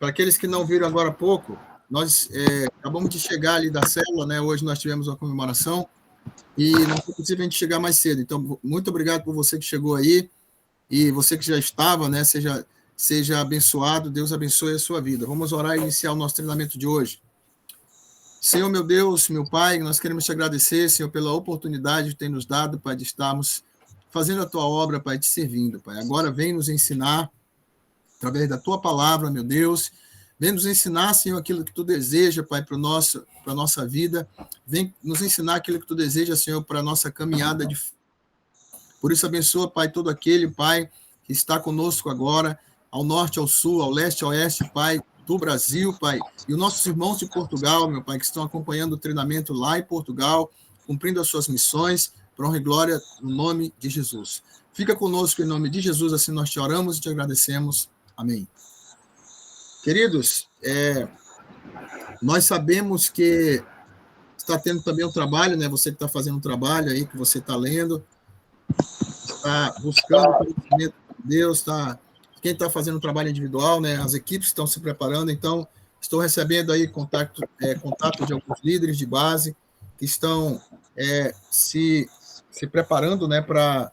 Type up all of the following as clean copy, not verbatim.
Para aqueles que não viram agora há pouco, nós acabamos de chegar ali da célula, né? Hoje nós tivemos uma comemoração e não foi possível a gente chegar mais cedo. Então, muito obrigado por você que chegou aí e você que já estava, né? Seja abençoado, Deus abençoe a sua vida. Vamos orar e iniciar o nosso treinamento de hoje. Senhor, meu Deus, meu Pai, nós queremos te agradecer, Senhor, pela oportunidade que tem nos dado, Pai, de estarmos fazendo a tua obra, Pai, te servindo, Pai. Agora vem nos ensinar, através da tua palavra, meu Deus, vem nos ensinar, Senhor, aquilo que tu deseja, Pai, para a nossa vida. Vem nos ensinar aquilo que tu deseja, Senhor, para a nossa caminhada de... Por isso, abençoa, Pai, todo aquele, Pai, que está conosco agora, ao norte, ao sul, ao leste, ao oeste, Pai, do Brasil, Pai, e os nossos irmãos de Portugal, meu Pai, que estão acompanhando o treinamento lá em Portugal, cumprindo as suas missões, para honra e glória, no nome de Jesus. Fica conosco em nome de Jesus, assim nós te oramos e te agradecemos. Amém. Queridos, nós sabemos que está tendo também um trabalho, né? Você que está fazendo um trabalho aí, que você está lendo, está buscando o conhecimento de Deus, quem está fazendo um trabalho individual, né? As equipes estão se preparando, então estou recebendo aí contato de alguns líderes de base que estão se preparando, né, para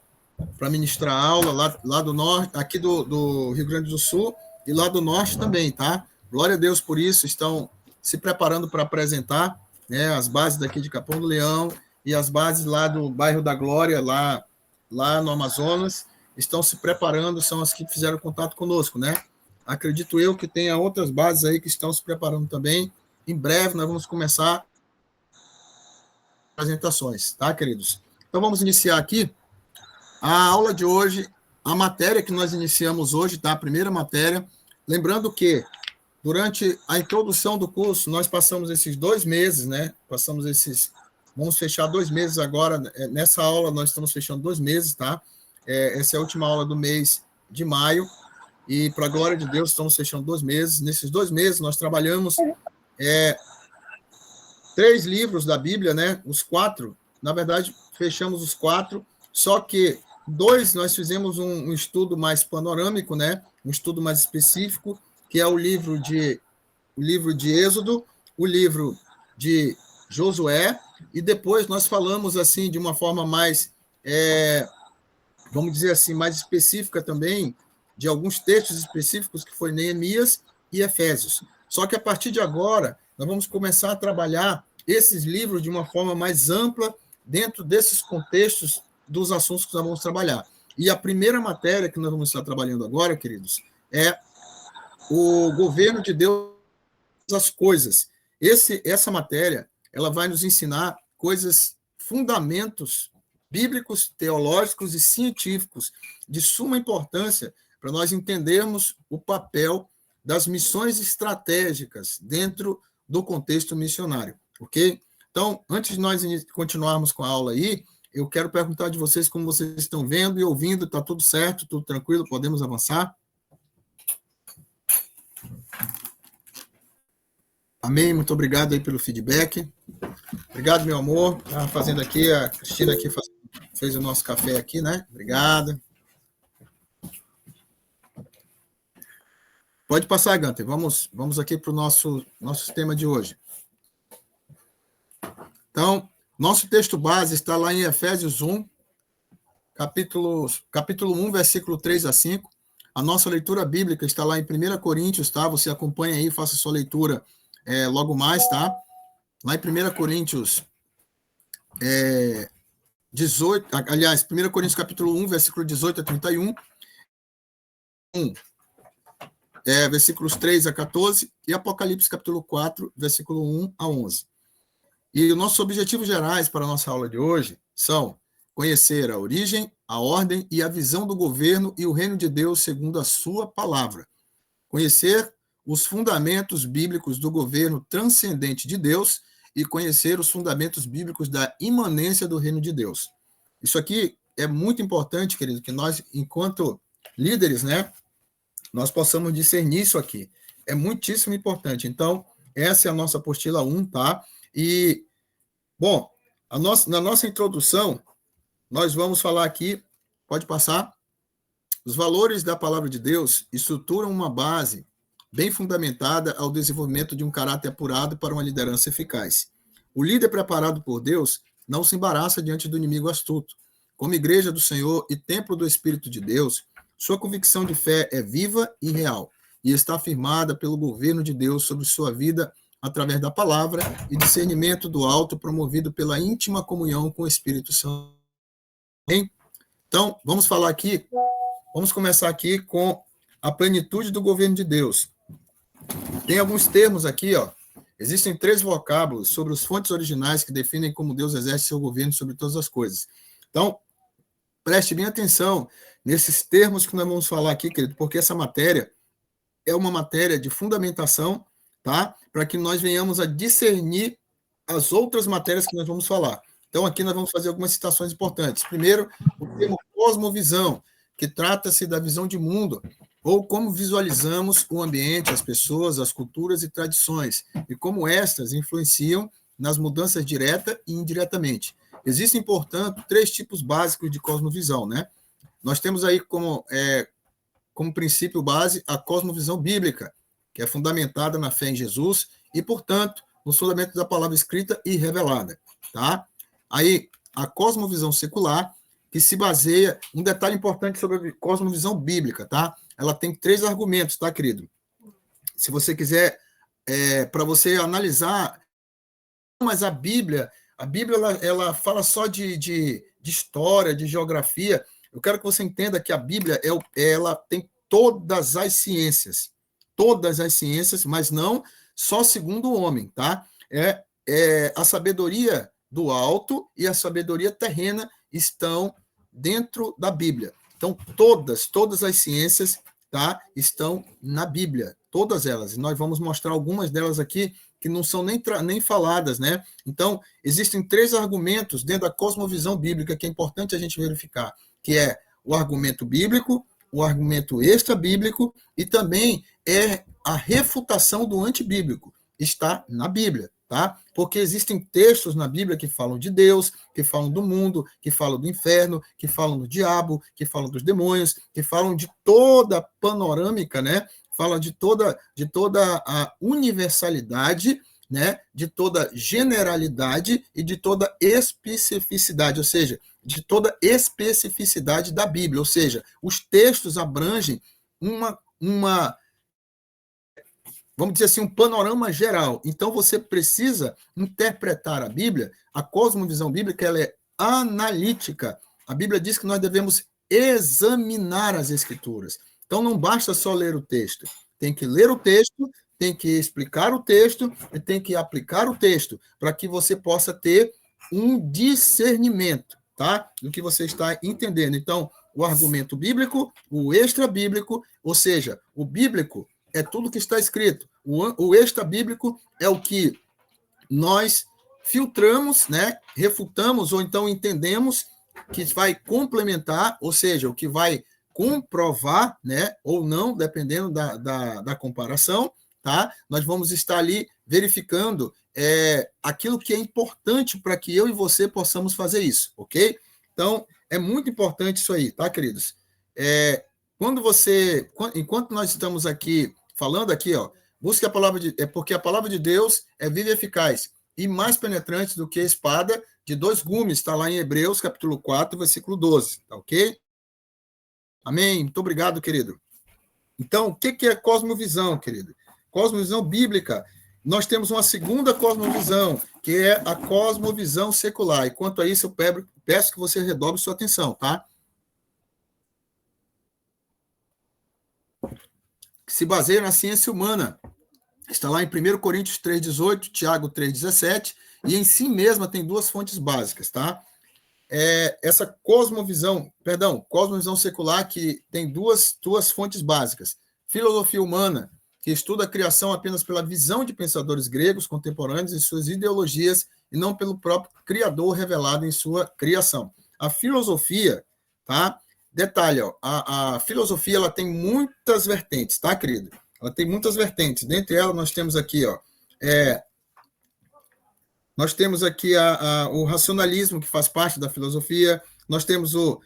ministrar aula lá do norte, aqui do Rio Grande do Sul e lá do norte também, tá? Glória a Deus por isso, estão se preparando para apresentar, né, as bases daqui de Capão do Leão e as bases lá do bairro da Glória, lá no Amazonas, estão se preparando, são as que fizeram contato conosco, né? Acredito eu que tenha outras bases aí que estão se preparando também. Em breve nós vamos começar apresentações, tá, queridos? Então vamos iniciar aqui a aula de hoje, a matéria que nós iniciamos hoje, tá? A primeira matéria. Lembrando que durante a introdução do curso, nós passamos esses 2 meses, né? Vamos fechar 2 meses agora. Nessa aula, nós estamos fechando 2 meses, tá? Essa é a última aula do mês de maio. E, para a glória de Deus, estamos fechando 2 meses. Nesses 2 meses, nós trabalhamos 3 livros da Bíblia, né? Os 4, na verdade, fechamos os 4, só que 2 nós fizemos um estudo mais panorâmico, né? Um estudo mais específico, que é o livro de Êxodo, o livro de Josué, e depois nós falamos assim de uma forma mais, vamos dizer assim, mais específica também, de alguns textos específicos, que foi Neemias e Efésios. Só que a partir de agora, nós vamos começar a trabalhar esses livros de uma forma mais ampla, dentro desses contextos dos assuntos que nós vamos trabalhar. E a primeira matéria que nós vamos estar trabalhando agora, queridos, é o governo de Deus, as coisas. Essa matéria, ela vai nos ensinar fundamentos bíblicos, teológicos e científicos de suma importância para nós entendermos o papel das missões estratégicas dentro do contexto missionário, ok? Então, antes de nós continuarmos com a aula aí, eu quero perguntar de vocês como vocês estão vendo e ouvindo, está tudo certo, tudo tranquilo, podemos avançar? Amém, muito obrigado aí pelo feedback. Obrigado, meu amor. Estava fazendo aqui, a Cristina aqui fez o nosso café aqui, né? Obrigado. Pode passar, Gunter. Vamos aqui para o nosso tema de hoje. Então, nosso texto base está lá em Efésios 1, capítulo 1, versículo 3 a 5. A nossa leitura bíblica está lá em 1 Coríntios, tá? Você acompanha aí, faça sua leitura logo mais, tá? Lá em 1 Coríntios 18, aliás, 1 Coríntios capítulo 1, versículo 18 a 31, versículos 3 a 14, e Apocalipse capítulo 4, versículo 1 a 11. E os nossos objetivos gerais para a nossa aula de hoje são conhecer a origem, a ordem e a visão do governo e o reino de Deus segundo a sua palavra. Conhecer os fundamentos bíblicos do governo transcendente de Deus e conhecer os fundamentos bíblicos da imanência do reino de Deus. Isso aqui é muito importante, querido, que nós, enquanto líderes, né, nós possamos discernir isso aqui. É muitíssimo importante. Então, essa é a nossa apostila 1, tá? E, bom, na nossa introdução, nós vamos falar aqui, pode passar, os valores da palavra de Deus estruturam uma base bem fundamentada ao desenvolvimento de um caráter apurado para uma liderança eficaz. O líder preparado por Deus não se embaraça diante do inimigo astuto. Como igreja do Senhor e templo do Espírito de Deus, sua convicção de fé é viva e real, e está afirmada pelo governo de Deus sobre sua vida através da palavra e discernimento do alto promovido pela íntima comunhão com o Espírito Santo. Bem? Então, vamos começar aqui com a plenitude do governo de Deus. Tem alguns termos aqui, ó. Existem 3 vocábulos sobre as fontes originais que definem como Deus exerce seu governo sobre todas as coisas. Então, preste bem atenção nesses termos que nós vamos falar aqui, querido, porque essa matéria é uma matéria de fundamentação, tá? Para que nós venhamos a discernir as outras matérias que nós vamos falar. Então, aqui nós vamos fazer algumas citações importantes. Primeiro, o termo cosmovisão, que trata-se da visão de mundo, ou como visualizamos o ambiente, as pessoas, as culturas e tradições, e como estas influenciam nas mudanças direta e indiretamente. Existem, portanto, 3 tipos básicos de cosmovisão, né? Nós temos aí como princípio base a cosmovisão bíblica, que é fundamentada na fé em Jesus e, portanto, no fundamento da palavra escrita e revelada, tá? Aí, a cosmovisão secular, que se baseia... Um detalhe importante sobre a cosmovisão bíblica, tá? Ela tem 3 argumentos, tá, querido? Se você quiser, para você analisar... Mas a Bíblia ela fala só de história, de geografia. Eu quero que você entenda que a Bíblia ela tem todas as ciências, mas não só segundo o homem, tá? A sabedoria do alto e a sabedoria terrena estão dentro da Bíblia. Então, todas as ciências, tá, estão na Bíblia, todas elas. E nós vamos mostrar algumas delas aqui que não são nem faladas, né? Então, existem 3 argumentos dentro da cosmovisão bíblica que é importante a gente verificar, que é o argumento bíblico, o argumento extra-bíblico e também a refutação do antibíblico. Está na Bíblia, tá? Porque existem textos na Bíblia que falam de Deus, que falam do mundo, que falam do inferno, que falam do diabo, que falam dos demônios, que falam de toda a panorâmica, né? Fala de toda a universalidade, né? De toda generalidade e de toda especificidade, ou seja, de toda especificidade da Bíblia, ou seja, os textos abrangem vamos dizer assim, um panorama geral. Então, você precisa interpretar a Bíblia, a cosmovisão bíblica, ela é analítica. A Bíblia diz que nós devemos examinar as Escrituras. Então, não basta só ler o texto. Tem que ler o texto, tem que explicar o texto e tem que aplicar o texto para que você possa ter um discernimento, tá? Do que você está entendendo. Então, o argumento bíblico, o extra-bíblico, ou seja, o bíblico é tudo que está escrito. O extra-bíblico é o que nós filtramos, né? Refutamos ou então entendemos que vai complementar, ou seja, o que vai comprovar, né, ou não, dependendo da comparação, tá? Nós vamos estar ali verificando aquilo que é importante para que eu e você possamos fazer isso, ok? Então, é muito importante isso aí, tá, queridos? Enquanto nós estamos aqui falando aqui, ó, busque a palavra porque a palavra de Deus é viva e eficaz e mais penetrante do que a espada de 2 gumes, está lá em Hebreus, capítulo 4, versículo 12, tá ok? Amém? Muito obrigado, querido. Então, o que é cosmovisão, querido? Cosmovisão bíblica. Nós temos uma segunda cosmovisão, que é a cosmovisão secular. E quanto a isso, eu peço que você redobre sua atenção, tá? Que se baseia na ciência humana. Está lá em 1 Coríntios 3,18, Tiago 3,17, e em si mesma tem 2 fontes básicas, tá? Essa cosmovisão secular que tem duas fontes básicas. Filosofia humana, que estuda a criação apenas pela visão de pensadores gregos contemporâneos e suas ideologias, e não pelo próprio Criador revelado em sua criação. A filosofia, tá? Detalhe, ó, a filosofia ela tem muitas vertentes, tá, querido? Ela tem muitas vertentes. Dentre elas, nós temos aqui, ó, o racionalismo, que faz parte da filosofia, nós temos o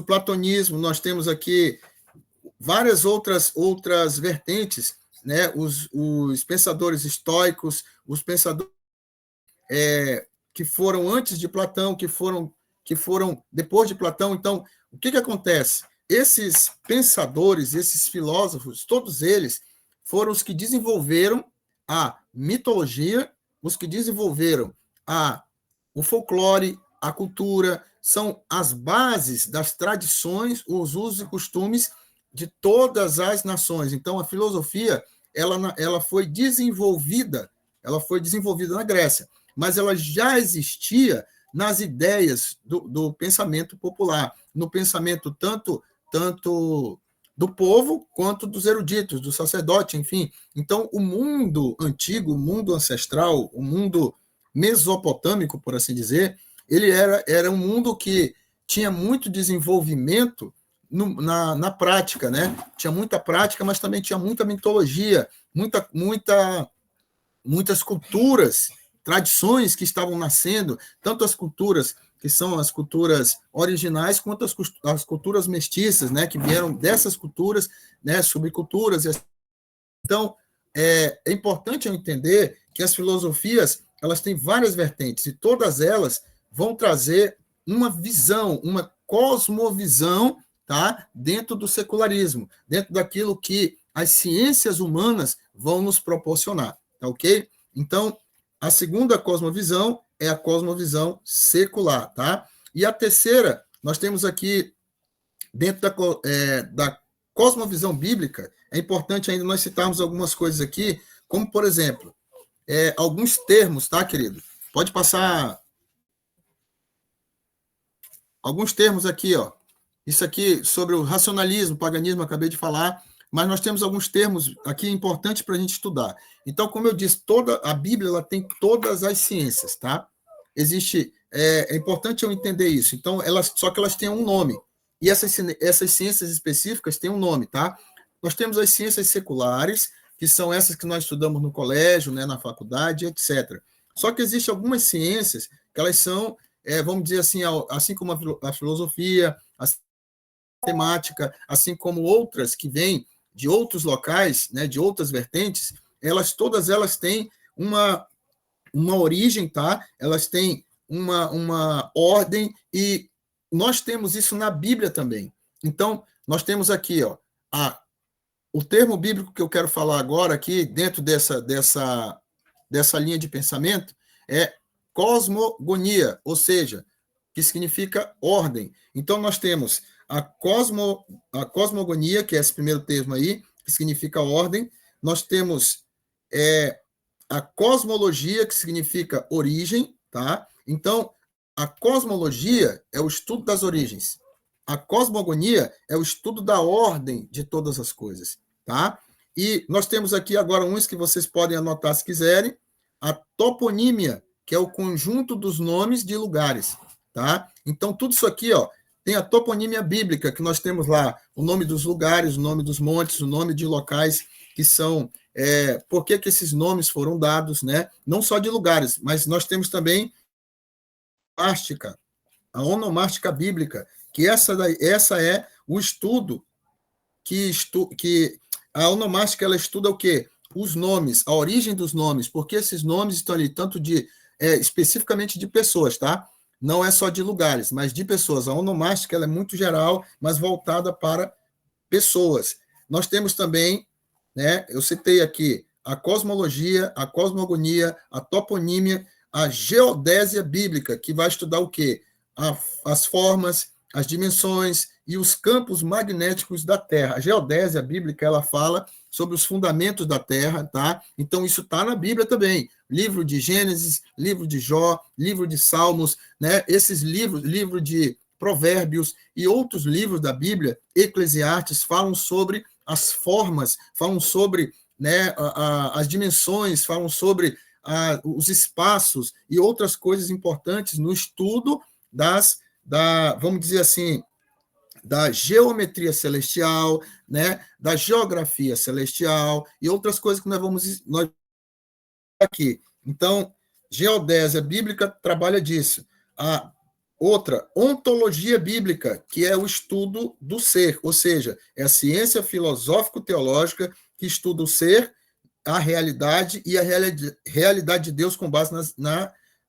platonismo, nós temos aqui várias outras vertentes, né? Os pensadores estoicos, os pensadores que foram antes de Platão, que foram depois de Platão. Então, o que acontece? Esses pensadores, esses filósofos, todos eles foram os que desenvolveram a mitologia, os que desenvolveram o folclore, a cultura, são as bases das tradições, os usos e costumes de todas as nações. Então, a filosofia ela foi desenvolvida na Grécia, mas ela já existia nas ideias do pensamento popular, no pensamento tanto do povo quanto dos eruditos, do sacerdote, enfim. Então, o mundo antigo, o mundo ancestral, o mundo mesopotâmico, por assim dizer, ele era um mundo que tinha muito desenvolvimento na prática, né? Tinha muita prática, mas também tinha muita mitologia, muitas culturas, tradições que estavam nascendo, tanto as culturas que são as culturas originais, quanto as culturas mestiças, né, que vieram dessas culturas, né, subculturas. Então, é importante eu entender que as filosofias elas têm várias vertentes, e todas elas vão trazer uma visão, uma cosmovisão, tá, dentro do secularismo, dentro daquilo que as ciências humanas vão nos proporcionar, tá ok? Então, a segunda cosmovisão é a cosmovisão secular, tá? E a terceira, nós temos aqui, dentro da cosmovisão bíblica, é importante ainda nós citarmos algumas coisas aqui, como, por exemplo, alguns termos, tá, querido? Pode passar alguns termos aqui, ó. Isso aqui sobre o racionalismo, paganismo, acabei de falar, mas nós temos alguns termos aqui importantes para a gente estudar. Então, como eu disse, toda a Bíblia ela tem todas as ciências, tá? É importante eu entender isso. Então, só que elas têm um nome. E essas ciências específicas têm um nome, tá? Nós temos as ciências seculares, que são essas que nós estudamos no colégio, né, na faculdade, etc. Só que existem algumas ciências que elas são, vamos dizer assim como a filosofia, a matemática, assim como outras que vêm de outros locais, né, de outras vertentes, todas elas têm uma origem, tá? Elas têm uma ordem, e nós temos isso na Bíblia também. Então, nós temos aqui, ó, o termo bíblico que eu quero falar agora aqui, dentro dessa linha de pensamento, é cosmogonia, ou seja, que significa ordem. Então, nós temos a cosmogonia, que é esse primeiro termo aí, que significa ordem. Nós temos a cosmologia, que significa origem, tá? Então, a cosmologia é o estudo das origens. A cosmogonia é o estudo da ordem de todas as coisas, tá? E nós temos aqui agora uns que vocês podem anotar se quiserem. A toponímia, que é o conjunto dos nomes de lugares, tá? Então, tudo isso aqui, ó, tem a toponímia bíblica, que nós temos lá o nome dos lugares, o nome dos montes, o nome de locais que são... por que esses nomes foram dados, né? Não só de lugares, mas nós temos também a onomástica bíblica, que essa é o estudo que a onomástica ela estuda o quê? Os nomes, a origem dos nomes, porque esses nomes estão ali tanto especificamente de pessoas, tá? Não é só de lugares, mas de pessoas. A onomástica ela é muito geral, mas voltada para pessoas. Nós temos também, né, eu citei aqui a cosmologia, a cosmogonia, a toponímia, a geodésia bíblica, que vai estudar o quê? As formas, as dimensões e os campos magnéticos da Terra. A geodésia bíblica ela fala sobre os fundamentos da Terra, tá? Então isso está na Bíblia também. Livro de Gênesis, livro de Jó, livro de Salmos, né? Esses livro de Provérbios e outros livros da Bíblia, Eclesiastes, falam sobre as formas, falam sobre, né, as dimensões, falam sobre os espaços e outras coisas importantes no estudo vamos dizer assim, da geometria celestial, né, da geografia celestial e outras coisas que nós aqui. Então, geodésia bíblica trabalha disso. Outra, ontologia bíblica, que é o estudo do ser, ou seja, é a ciência filosófico-teológica que estuda o ser, a realidade e a realidade de Deus com base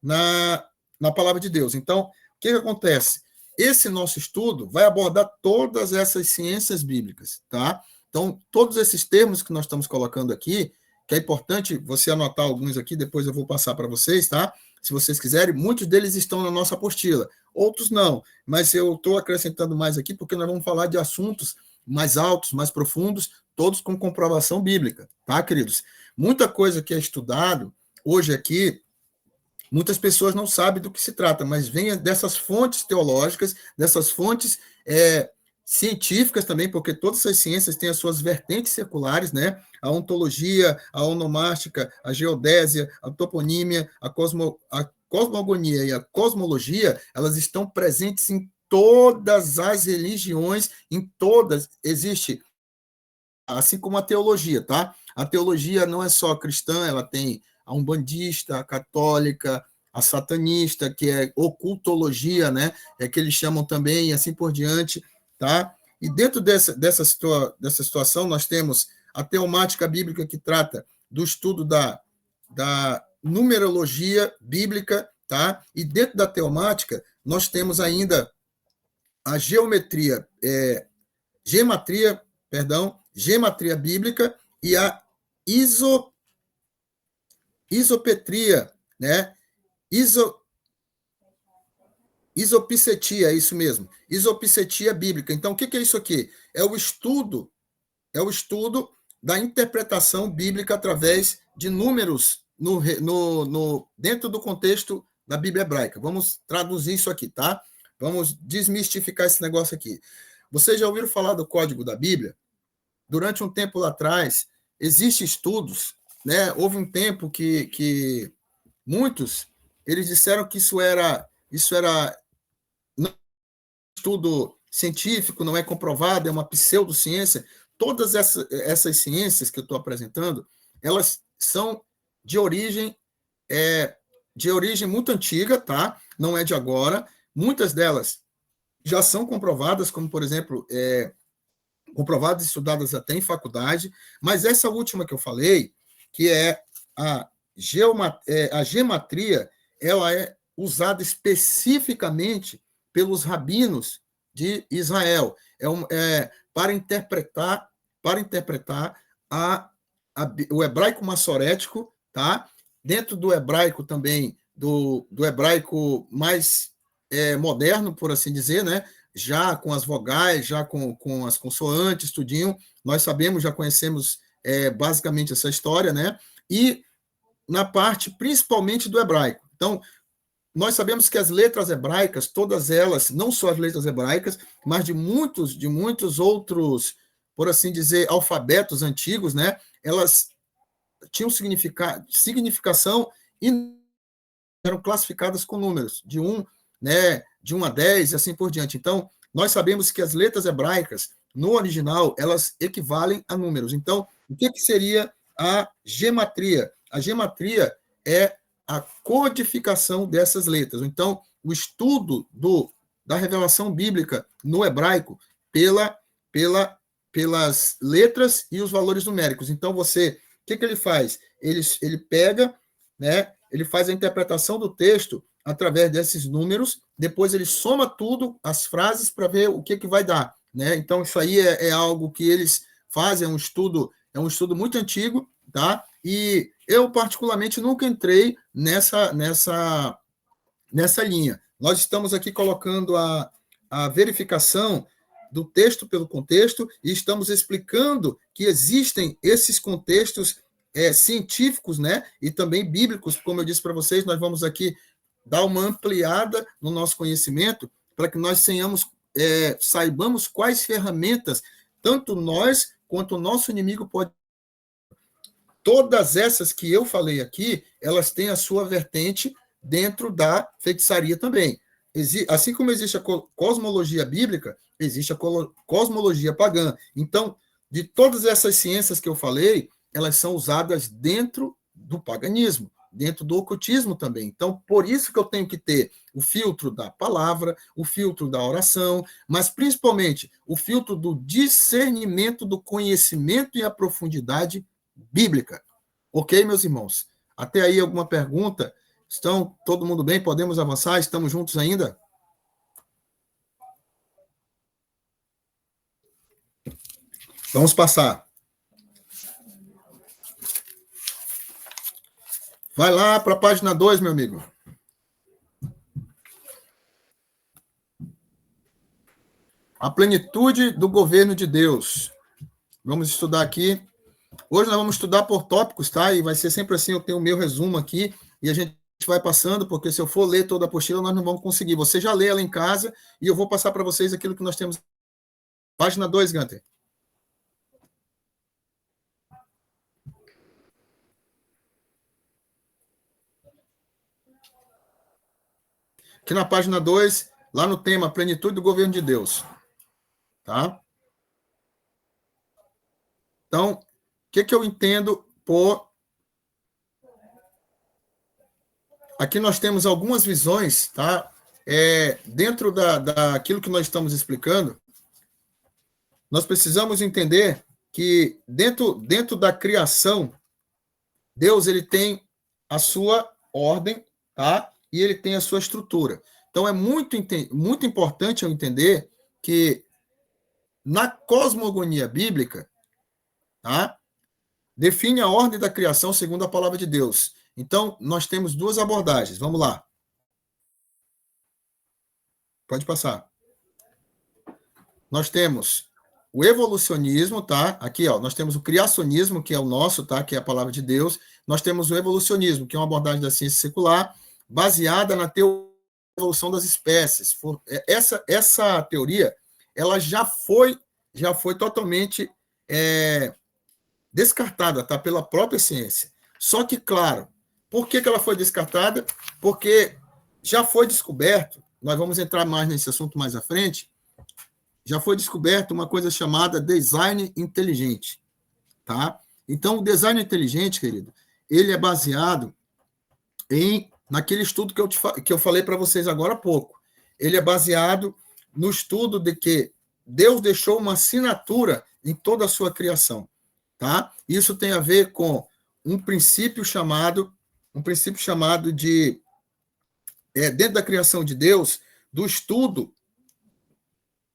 na palavra de Deus. Então, o que acontece? Esse nosso estudo vai abordar todas essas ciências bíblicas, tá? Então, todos esses termos que nós estamos colocando aqui, que é importante você anotar alguns aqui, depois eu vou passar para vocês, tá? Se vocês quiserem, muitos deles estão na nossa apostila, outros não, mas eu estou acrescentando mais aqui porque nós vamos falar de assuntos mais altos, mais profundos, todos com comprovação bíblica, tá, queridos? Muita coisa que é estudado hoje aqui, muitas pessoas não sabem do que se trata, mas vem dessas fontes teológicas, dessas fontes científicas também, porque todas essas ciências têm as suas vertentes seculares, né? A ontologia, a onomástica, a geodésia, a toponímia, a cosmogonia e a cosmologia, elas estão presentes em todas as religiões, em todas existe, assim como a teologia, tá? A teologia não é só cristã, ela tem a umbandista, a católica, a satanista, que é ocultologia, né? É que eles chamam também, e assim por diante, tá? E dentro dessa situação, nós temos a teomática bíblica, que trata do estudo da numerologia bíblica, tá? E dentro da teomática, nós temos ainda a gematria bíblica e a isopetria, né? Isopicetia, é isso mesmo. Isopicetia bíblica. Então, o que é isso aqui? É o estudo da interpretação bíblica através de números dentro do contexto da Bíblia hebraica. Vamos traduzir isso aqui, tá? Vamos desmistificar esse negócio aqui. Vocês já ouviram falar do Código da Bíblia? Durante um tempo lá atrás, existem estudos, né? Houve um tempo que muitos eles disseram que isso era não é estudo científico, não é comprovado, é uma pseudociência. Todas essas ciências que eu estou apresentando, elas são de origem muito antiga, tá? Não é de agora. Muitas delas já são comprovadas, como, por exemplo, comprovadas e estudadas até em faculdade, mas essa última que eu falei, que é a gematria, ela é usada especificamente pelos rabinos de Israel, para interpretar o hebraico massorético, tá? Dentro do hebraico também, do hebraico mais moderno, por assim dizer, né? Já com as vogais, já com as consoantes, tudinho, nós sabemos, já conhecemos basicamente essa história, né? E na parte principalmente do hebraico. Então, nós sabemos que as letras hebraicas, todas elas, não só as letras hebraicas, mas de muitos outros, por assim dizer, alfabetos antigos, né? Elas tinham significação e eram classificadas com números, de 1, né, de 1 a 10 e assim por diante. Então, nós sabemos que as letras hebraicas, no original, elas equivalem a números. Então, o que seria a gematria? A gematria é a codificação dessas letras. Então, o estudo da revelação bíblica no hebraico pelas letras e os valores numéricos. Então, o que ele faz? Ele pega, né, ele faz a interpretação do texto através desses números, depois ele soma tudo, as frases, para ver o que vai dar, né? Então, isso aí é algo que eles fazem, é um estudo muito antigo, tá? E eu, particularmente, nunca entrei nessa linha. Nós estamos aqui colocando a verificação do texto pelo contexto e estamos explicando que existem esses contextos científicos, né? E também bíblicos, como eu disse para vocês, nós vamos aqui dar uma ampliada no nosso conhecimento para que nós saibamos quais ferramentas tanto nós quanto o nosso inimigo pode. Todas essas que eu falei aqui, elas têm a sua vertente dentro da feitiçaria também. Assim como existe a cosmologia bíblica, existe a cosmologia pagã. Então, de todas essas ciências que eu falei, elas são usadas dentro do paganismo, dentro do ocultismo também. Então, por isso que eu tenho que ter o filtro da palavra, o filtro da oração, mas principalmente o filtro do discernimento, do conhecimento e a profundidade bíblica. Ok, meus irmãos? Até aí alguma pergunta? Estão todo mundo bem? Podemos avançar? Estamos juntos ainda? Vamos passar. Vai lá para a página 2, meu amigo. A plenitude do governo de Deus. Vamos estudar aqui. Hoje nós vamos estudar por tópicos, tá? E vai ser sempre assim, eu tenho o meu resumo aqui, e a gente vai passando, porque se eu for ler toda a apostila, nós não vamos conseguir. Você já lê ela em casa, e eu vou passar para vocês aquilo que nós temos. Página 2, Gunter. Aqui na página 2, lá no tema Plenitude do Governo de Deus. Tá? Então, o que eu entendo por... Aqui nós temos algumas visões, tá? Dentro daquilo que nós estamos explicando, nós precisamos entender que dentro da criação, Deus ele tem a sua ordem, tá? E ele tem a sua estrutura. Então, é muito importante eu entender que na cosmogonia bíblica, tá? Define a ordem da criação segundo a palavra de Deus. Então, nós temos duas abordagens. Vamos lá. Pode passar. Nós temos o evolucionismo, tá? Aqui, ó, nós temos o criacionismo, que é o nosso, tá? Que é a palavra de Deus. Nós temos o evolucionismo, que é uma abordagem da ciência secular, baseada na teoria da evolução das espécies. Essa teoria, ela já foi totalmente descartada, tá? Pela própria ciência. Só que, claro, por que ela foi descartada? Porque já foi descoberto, nós vamos entrar mais nesse assunto mais à frente, já foi descoberto uma coisa chamada design inteligente, tá? Então, o design inteligente, querido, ele é baseado naquele estudo que eu falei para vocês agora há pouco. Ele é baseado no estudo de que Deus deixou uma assinatura em toda a sua criação, tá? Isso tem a ver com um princípio chamado de, dentro da criação de Deus, do estudo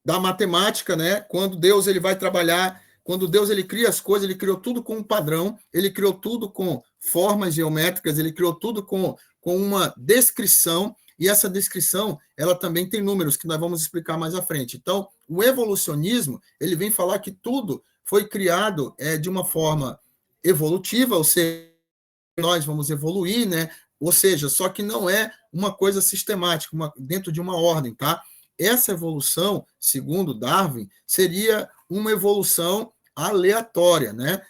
da matemática, né? Quando Deus ele vai trabalhar, quando Deus ele cria as coisas, ele criou tudo com um padrão, ele criou tudo com formas geométricas, ele criou tudo com uma descrição, e essa descrição, ela também tem números que nós vamos explicar mais à frente. Então, o evolucionismo, ele vem falar que tudo foi criado de uma forma evolutiva, ou seja, nós vamos evoluir, né? Ou seja, só que não é uma coisa sistemática, dentro de uma ordem, tá? Essa evolução, segundo Darwin, seria uma evolução aleatória, né?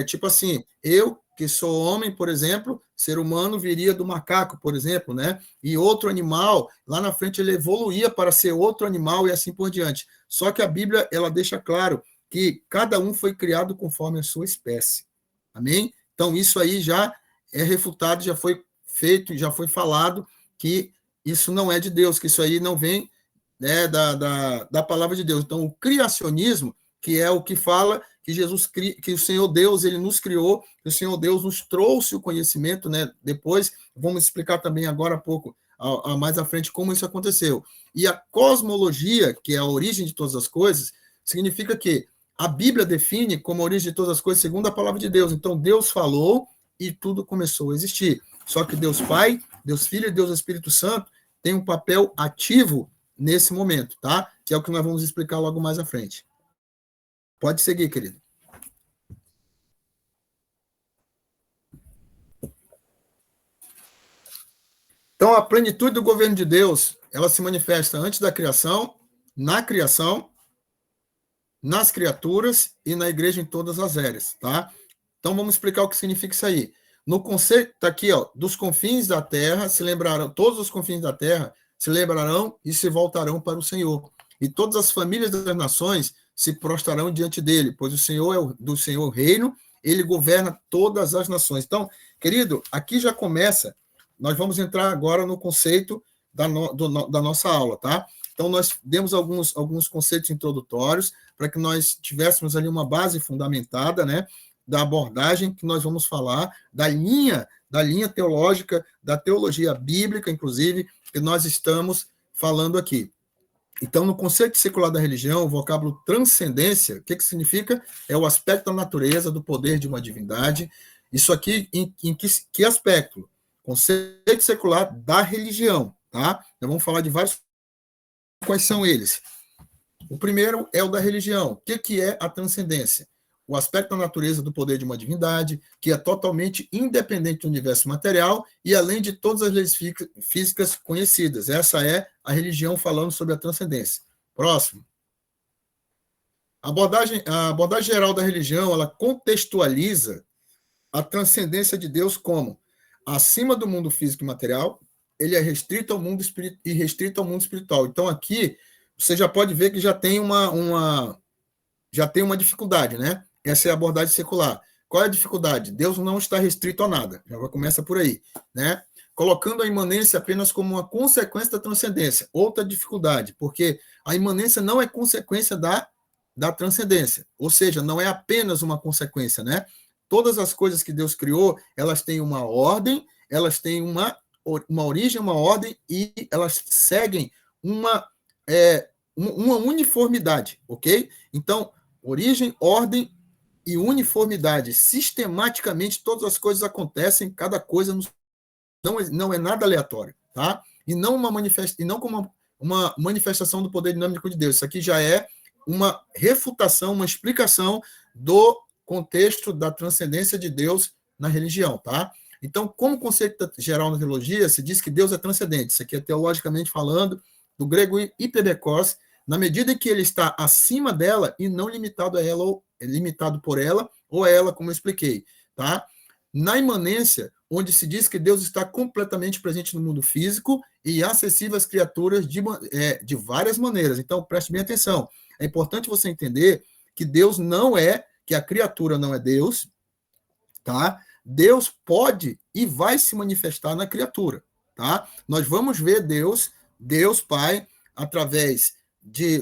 Tipo assim, eu, que sou homem, por exemplo, ser humano viria do macaco, por exemplo, né? E outro animal, lá na frente ele evoluía para ser outro animal e assim por diante. Só que a Bíblia, ela deixa claro que cada um foi criado conforme a sua espécie. Amém? Então, isso aí já é refutado, já foi feito, já foi falado que isso não é de Deus, que isso aí não vem, né, da palavra de Deus. Então, o criacionismo, que é o que fala que o Senhor Deus ele nos criou, que o Senhor Deus nos trouxe o conhecimento, né? Depois vamos explicar também agora há pouco, mais à frente, como isso aconteceu. E a cosmologia, que é a origem de todas as coisas, significa que a Bíblia define como a origem de todas as coisas segundo a palavra de Deus. Então, Deus falou e tudo começou a existir. Só que Deus Pai, Deus Filho e Deus Espírito Santo tem um papel ativo nesse momento, tá? Que é o que nós vamos explicar logo mais à frente. Pode seguir, querido. Então, a plenitude do governo de Deus, ela se manifesta antes da criação, nas criaturas e na igreja em todas as eras, tá? Então, vamos explicar o que significa isso aí. No conceito, tá aqui, ó, dos confins da terra, se lembrarão, todos os confins da terra se lembrarão e se voltarão para o Senhor. E todas as famílias das nações se prostrarão diante dele, pois o Senhor é do Senhor o reino ele governa todas as nações. Então, querido, aqui já começa, nós vamos entrar agora no conceito da nossa aula, tá? Então, nós demos alguns conceitos introdutórios para que nós tivéssemos ali uma base fundamentada, né, da abordagem que nós vamos falar, da linha teológica, da teologia bíblica, inclusive, que nós estamos falando aqui. Então, no conceito secular da religião, o vocábulo transcendência, o que significa? É o aspecto da natureza, do poder de uma divindade. Isso aqui, em que aspecto? Conceito secular da religião, tá? Nós vamos falar de vários. Quais são eles? O primeiro é o da religião. O que é a transcendência? O aspecto da natureza do poder de uma divindade, que é totalmente independente do universo material e além de todas as leis físicas conhecidas. Essa é a religião falando sobre a transcendência. Próximo. A abordagem geral da religião, ela contextualiza a transcendência de Deus como acima do mundo físico e material, ele é restrito ao mundo e restrito ao mundo espiritual. Então, aqui, você já pode ver que já tem uma dificuldade, né? Essa é a abordagem secular. Qual é a dificuldade? Deus não está restrito a nada. Já começa por aí, né? Colocando a imanência apenas como uma consequência da transcendência. Outra dificuldade, porque a imanência não é consequência da transcendência. Ou seja, não é apenas uma consequência, né? Todas as coisas que Deus criou, elas têm uma ordem, elas têm uma origem, uma ordem, e elas seguem uma uniformidade, ok? Então, origem, ordem e uniformidade. Sistematicamente, todas as coisas acontecem, cada coisa não é nada aleatório, tá? E não como uma manifestação do poder dinâmico de Deus. Isso aqui já é uma refutação, uma explicação do contexto da transcendência de Deus na religião, tá? Então, como conceito geral na teologia, se diz que Deus é transcendente. Isso aqui é teologicamente falando, do grego hiperbekos, na medida em que ele está acima dela e não limitado a ela, ou limitado por ela, ou a ela, como eu expliquei, tá? Na imanência, onde se diz que Deus está completamente presente no mundo físico e acessível às criaturas de várias maneiras. Então, preste bem atenção. É importante você entender que Deus não é, que a criatura não é Deus, tá? Deus pode e vai se manifestar na criatura, tá? Nós vamos ver Deus Pai, através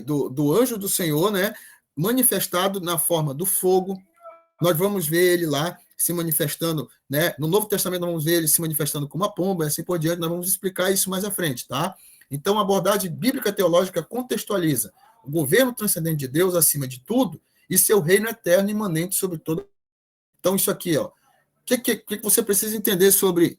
do anjo do Senhor, né, manifestado na forma do fogo. Nós vamos ver ele lá se manifestando, né? No Novo Testamento nós vamos ver ele se manifestando como uma pomba, e assim por diante. Nós vamos explicar isso mais à frente, tá? Então, a abordagem bíblica teológica contextualiza o governo transcendente de Deus acima de tudo e seu reino eterno imanente sobre todo. Então, isso aqui, ó. O que você precisa entender sobre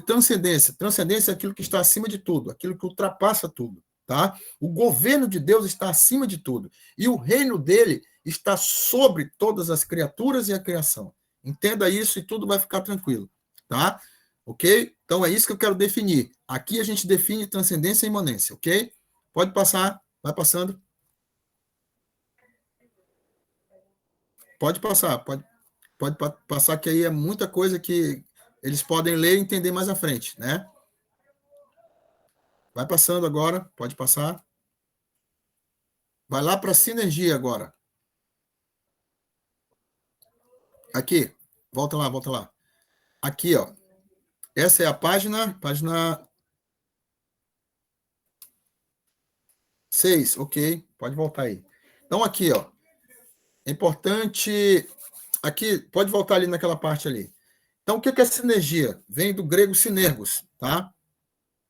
transcendência? Transcendência é aquilo que está acima de tudo, aquilo que ultrapassa tudo, tá? O governo de Deus está acima de tudo e o reino dele está sobre todas as criaturas e a criação. Entenda isso e tudo vai ficar tranquilo, tá? Ok? Então é isso que eu quero definir. Aqui a gente define transcendência e imanência, ok? Pode passar, vai passando. Pode passar, pode passar, que aí é muita coisa que eles podem ler e entender mais à frente, né? Vai passando agora, pode passar. Vai lá para a sinergia agora. Aqui, volta lá. Aqui, ó. Essa é a página 6, ok. Pode voltar aí. Então, aqui, ó. É importante. Aqui, pode voltar ali naquela parte ali. Então, o que é sinergia? Vem do grego sinergos, tá?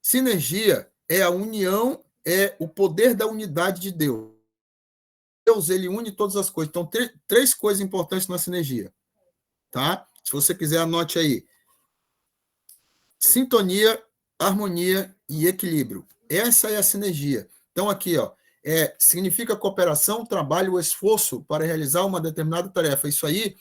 Sinergia é a união, é o poder da unidade de Deus. Deus, ele une todas as coisas. Então, três coisas importantes na sinergia, tá? Se você quiser, anote aí. Sintonia, harmonia e equilíbrio. Essa é a sinergia. Então, aqui, ó, significa cooperação, trabalho, esforço para realizar uma determinada tarefa. Isso aí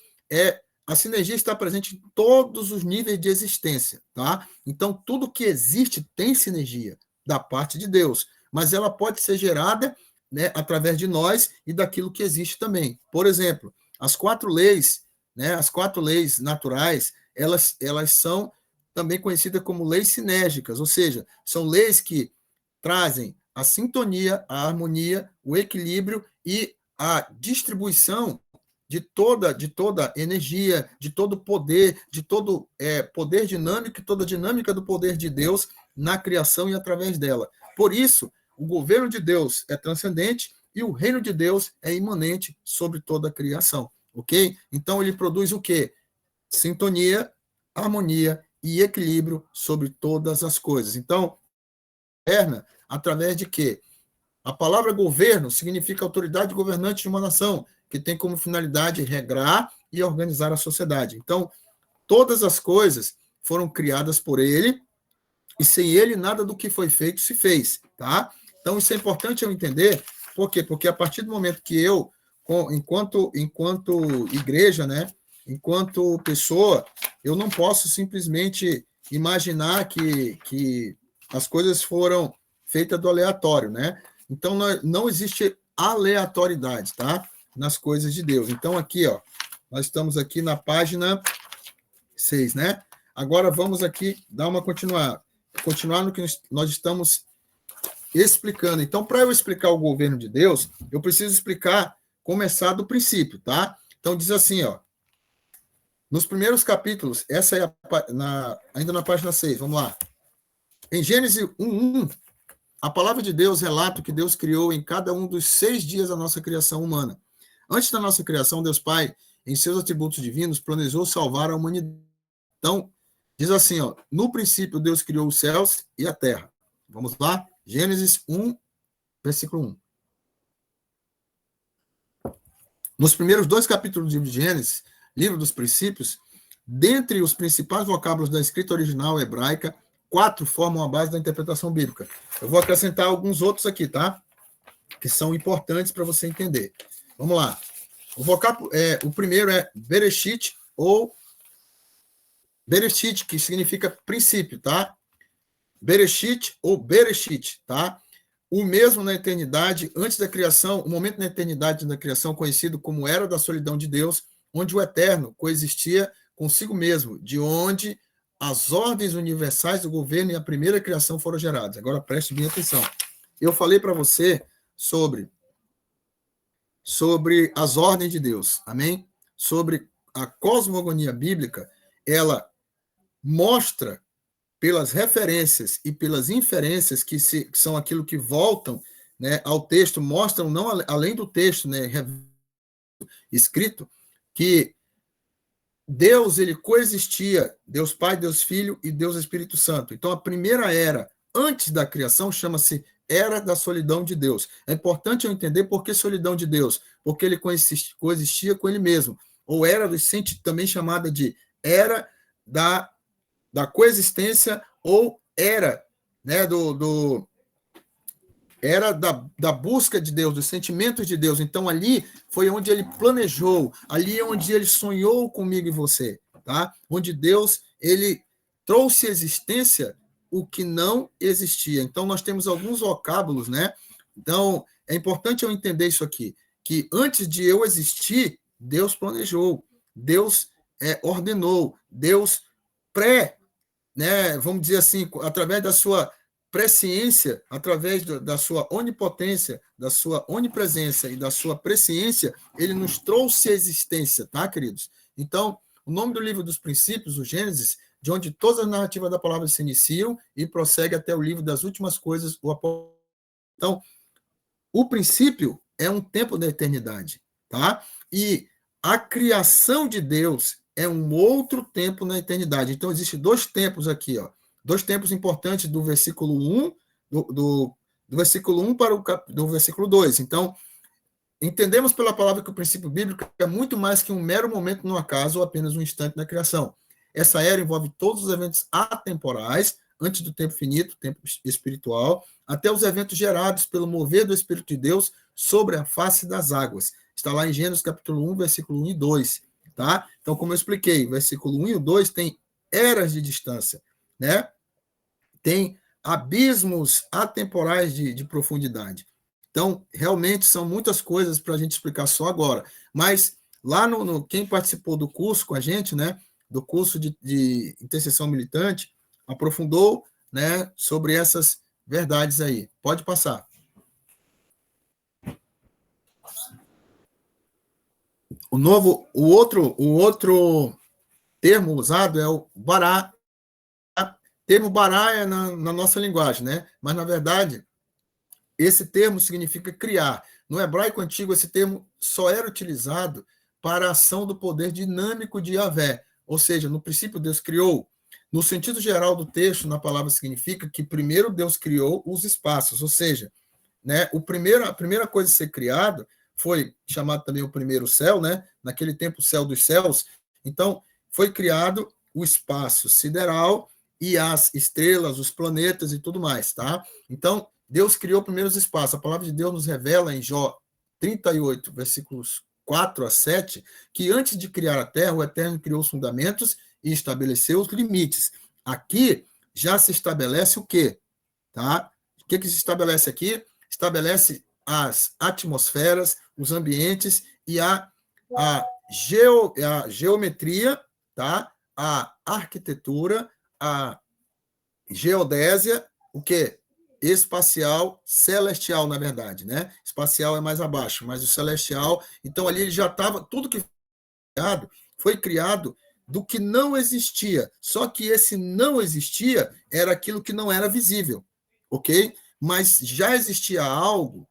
a sinergia está presente em todos os níveis de existência, tá? Então, tudo que existe tem sinergia da parte de Deus, mas ela pode ser gerada, né, através de nós e daquilo que existe também. Por exemplo, as 4 leis, né, as 4 leis naturais, elas são também conhecidas como leis sinérgicas, ou seja, são leis que trazem a sintonia, a harmonia, o equilíbrio e a distribuição de toda energia, de todo poder, de todo poder dinâmico e toda a dinâmica do poder de Deus na criação e através dela. Por isso, o governo de Deus é transcendente e o reino de Deus é imanente sobre toda a criação, ok? Então, ele produz o quê? Sintonia, harmonia e equilíbrio sobre todas as coisas. Então, governa através de quê? A palavra governo significa autoridade governante de uma nação, que tem como finalidade regrar e organizar a sociedade. Então, todas as coisas foram criadas por ele, e sem ele nada do que foi feito se fez, tá? Então, isso é importante eu entender. Por quê? Porque a partir do momento que eu, enquanto igreja, né, enquanto pessoa, eu não posso simplesmente imaginar que as coisas foram feitas do aleatório, né? Então, não existe aleatoriedade, tá? Nas coisas de Deus. Então, aqui, ó, nós estamos aqui na página 6, né? Agora, vamos aqui dar uma continuar no que nós estamos explicando. Então, para eu explicar o governo de Deus, eu preciso explicar, começar do princípio, tá? Então, diz assim, ó, nos primeiros capítulos, essa é ainda na página 6, vamos lá. Em Gênesis 1:1, a palavra de Deus relata que Deus criou em cada um dos 6 dias a nossa criação humana. Antes da nossa criação, Deus Pai, em seus atributos divinos, planejou salvar a humanidade. Então, diz assim, ó, no princípio Deus criou os céus e a terra. Vamos lá? Gênesis 1, versículo 1. Nos primeiros 2 capítulos do livro de Gênesis, livro dos princípios, dentre os principais vocábulos da escrita original hebraica, 4 formam a base da interpretação bíblica. Eu vou acrescentar alguns outros aqui, tá? Que são importantes para você entender. Vamos lá. O primeiro é Bereshit, ou Bereshit, que significa princípio, tá? Bereshit ou Bereshit, tá? O mesmo na eternidade, antes da criação, o momento na eternidade da criação, conhecido como Era da Solidão de Deus, onde o eterno coexistia consigo mesmo, de onde as ordens universais do governo e a primeira criação foram geradas. Agora preste bem atenção. Eu falei para você sobre as ordens de Deus, amém? Sobre a cosmogonia bíblica, ela mostra pelas referências e pelas inferências que são aquilo que voltam, né, ao texto, mostram, não além do texto, né, escrito, que Deus, ele coexistia, Deus Pai, Deus Filho e Deus Espírito Santo. Então, a primeira era, antes da criação, chama-se Era da Solidão de Deus. É importante eu entender por que solidão de Deus, porque ele coexistia com ele mesmo, ou era também chamada de Era da coexistência, ou era, né, era da busca de Deus, dos sentimentos de Deus. Então, ali foi onde ele planejou, ali é onde ele sonhou comigo e você, tá? Onde Deus, ele trouxe à existência o que não existia. Então, nós temos alguns vocábulos, né? Então, é importante eu entender isso aqui, que antes de eu existir, Deus planejou, Deus ordenou, Deus né, vamos dizer assim, através da sua presciência, através da sua onipotência, da sua onipresença e da sua presciência, ele nos trouxe a existência, tá, queridos? Então, o nome do livro dos princípios, o Gênesis, de onde todas as narrativas da palavra se iniciam e prossegue até o livro das últimas coisas, o Apocalipse. Então, o princípio é um tempo da eternidade, tá? E a criação de Deus é um outro tempo na eternidade. Então, existem 2 tempos aqui, ó. 2 tempos importantes do versículo 1, do versículo 1 para do versículo 2. Então, entendemos pela palavra que o princípio bíblico é muito mais que um mero momento no acaso ou apenas um instante na criação. Essa era envolve todos os eventos atemporais, antes do tempo finito, tempo espiritual, até os eventos gerados pelo mover do Espírito de Deus sobre a face das águas. Está lá em Gênesis capítulo 1, versículo 1 e 2. Tá? Então, como eu expliquei, o versículo 1 e o 2 tem eras de distância, né? Tem abismos atemporais de profundidade. Então, realmente são muitas coisas para a gente explicar só agora. Mas lá quem participou do curso com a gente, né? Do curso de intercessão militante, aprofundou, né, sobre essas verdades aí. Pode passar. o outro termo usado é o bará. O termo bará é na nossa linguagem, né? Mas, na verdade, esse termo significa criar. No hebraico antigo, esse termo só era utilizado para a ação do poder dinâmico de Yahvé. Ou seja, no princípio, Deus criou. No sentido geral do texto, na palavra significa que primeiro Deus criou os espaços, ou seja, né, a primeira coisa a ser criado foi chamado também o primeiro céu, né? Naquele tempo, o céu dos céus. Então, foi criado o espaço sideral e as estrelas, os planetas e tudo mais, tá? Então, Deus criou primeiro os espaços. A palavra de Deus nos revela em Jó 38, versículos 4 a 7, que antes de criar a terra, o Eterno criou os fundamentos e estabeleceu os limites. Aqui já se estabelece o quê? Tá? O que se estabelece aqui? Estabelece as atmosferas, os ambientes e a geometria, tá? A arquitetura, a geodésia, o quê? Espacial, celestial, na verdade, né? Espacial é mais abaixo, mas o celestial, então ali ele já estava, tudo que foi criado do que não existia. Só que esse não existia era aquilo que não era visível, ok? Mas já existia algo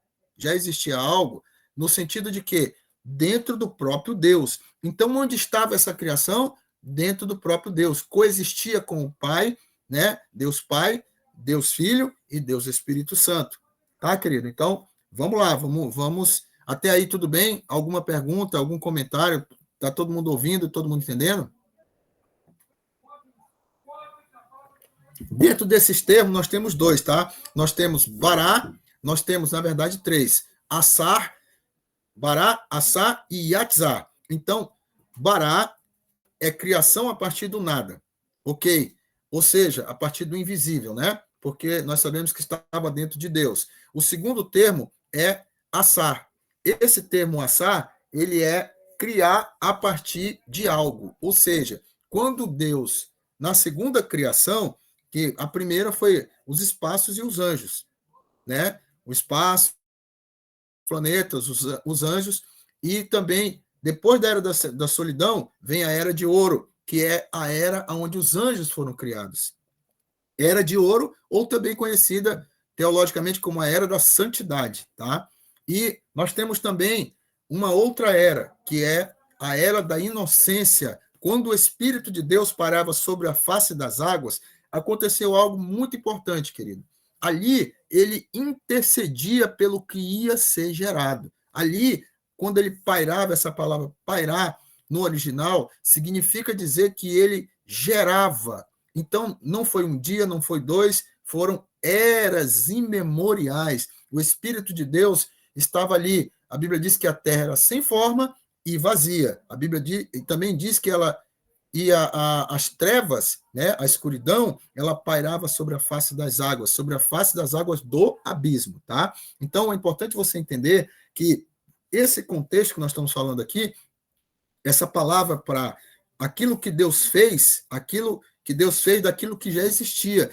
no sentido de que dentro do próprio Deus. Então, onde estava essa criação? Dentro do próprio Deus. Coexistia com o Pai, né? Deus Pai, Deus Filho e Deus Espírito Santo. Tá, querido? Então, vamos lá, vamos. Até aí, tudo bem? Alguma pergunta, algum comentário? Tá todo mundo ouvindo, todo mundo entendendo? Dentro desses termos, nós temos dois, tá? Nós temos bará, nós temos, na verdade, três. Assar, bará, assar e yatzá. Então, bará é criação a partir do nada, ok? Ou seja, a partir do invisível, né? Porque nós sabemos que estava dentro de Deus. O segundo termo é assar. Esse termo assar, ele é criar a partir de algo. Ou seja, quando Deus, na segunda criação, que a primeira foi os espaços e os anjos, né? O espaço, os planetas, os anjos, e também, depois da era da solidão, vem a era de ouro, que é a era onde os anjos foram criados. Era de ouro, ou também conhecida teologicamente como a era da santidade, tá? E nós temos também uma outra era, que é a era da inocência. Quando o Espírito de Deus parava sobre a face das águas, aconteceu algo muito importante, querido. Ali, ele intercedia pelo que ia ser gerado. Ali, quando ele pairava, essa palavra pairar, no original, significa dizer que ele gerava. Então, não foi um dia, não foi dois, foram eras imemoriais. O Espírito de Deus estava ali. A Bíblia diz que a terra era sem forma e vazia. A Bíblia também diz que ela as trevas, né, a escuridão, ela pairava sobre a face das águas, sobre a face das águas do abismo, tá? Então, é importante você entender que esse contexto que nós estamos falando aqui, essa palavra para aquilo que Deus fez, aquilo que Deus fez daquilo que já existia.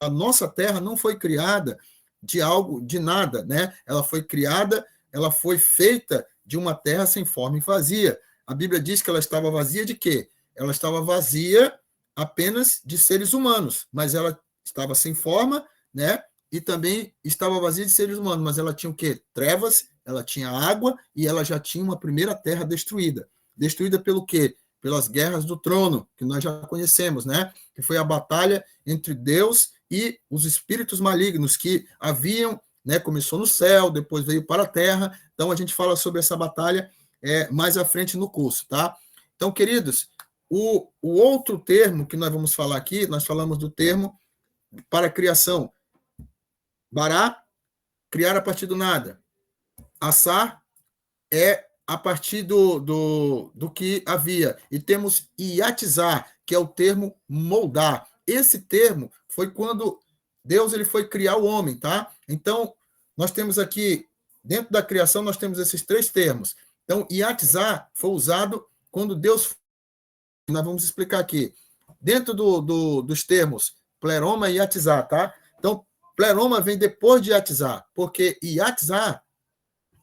A nossa terra não foi criada de algo, de nada, né? Ela foi criada, ela foi feita de uma terra sem forma e vazia. A Bíblia diz que ela estava vazia de quê? Ela estava vazia apenas de seres humanos, mas ela estava sem forma, né? E também estava vazia de seres humanos, mas ela tinha o quê? Trevas, ela tinha água e ela já tinha uma primeira terra destruída. Destruída pelo quê? Pelas guerras do trono, que nós já conhecemos, né? Que foi a batalha entre Deus e os espíritos malignos que haviam, né? Começou no céu, depois veio para a terra. Então a gente fala sobre essa batalha mais à frente no curso, tá? Então, queridos, o outro termo que nós vamos falar aqui, nós falamos do termo para criação. Bará, criar a partir do nada. Assar é a partir do que havia. E temos iatizar, que é o termo moldar. Esse termo foi quando Deus ele foi criar o homem, tá? Então, nós temos aqui, dentro da criação, nós temos esses três termos. Então, iatizar foi usado quando Deus... Nós vamos explicar aqui. Dentro dos termos pleroma e iatizar, tá? Então, pleroma vem depois de iatizar, porque iatizar,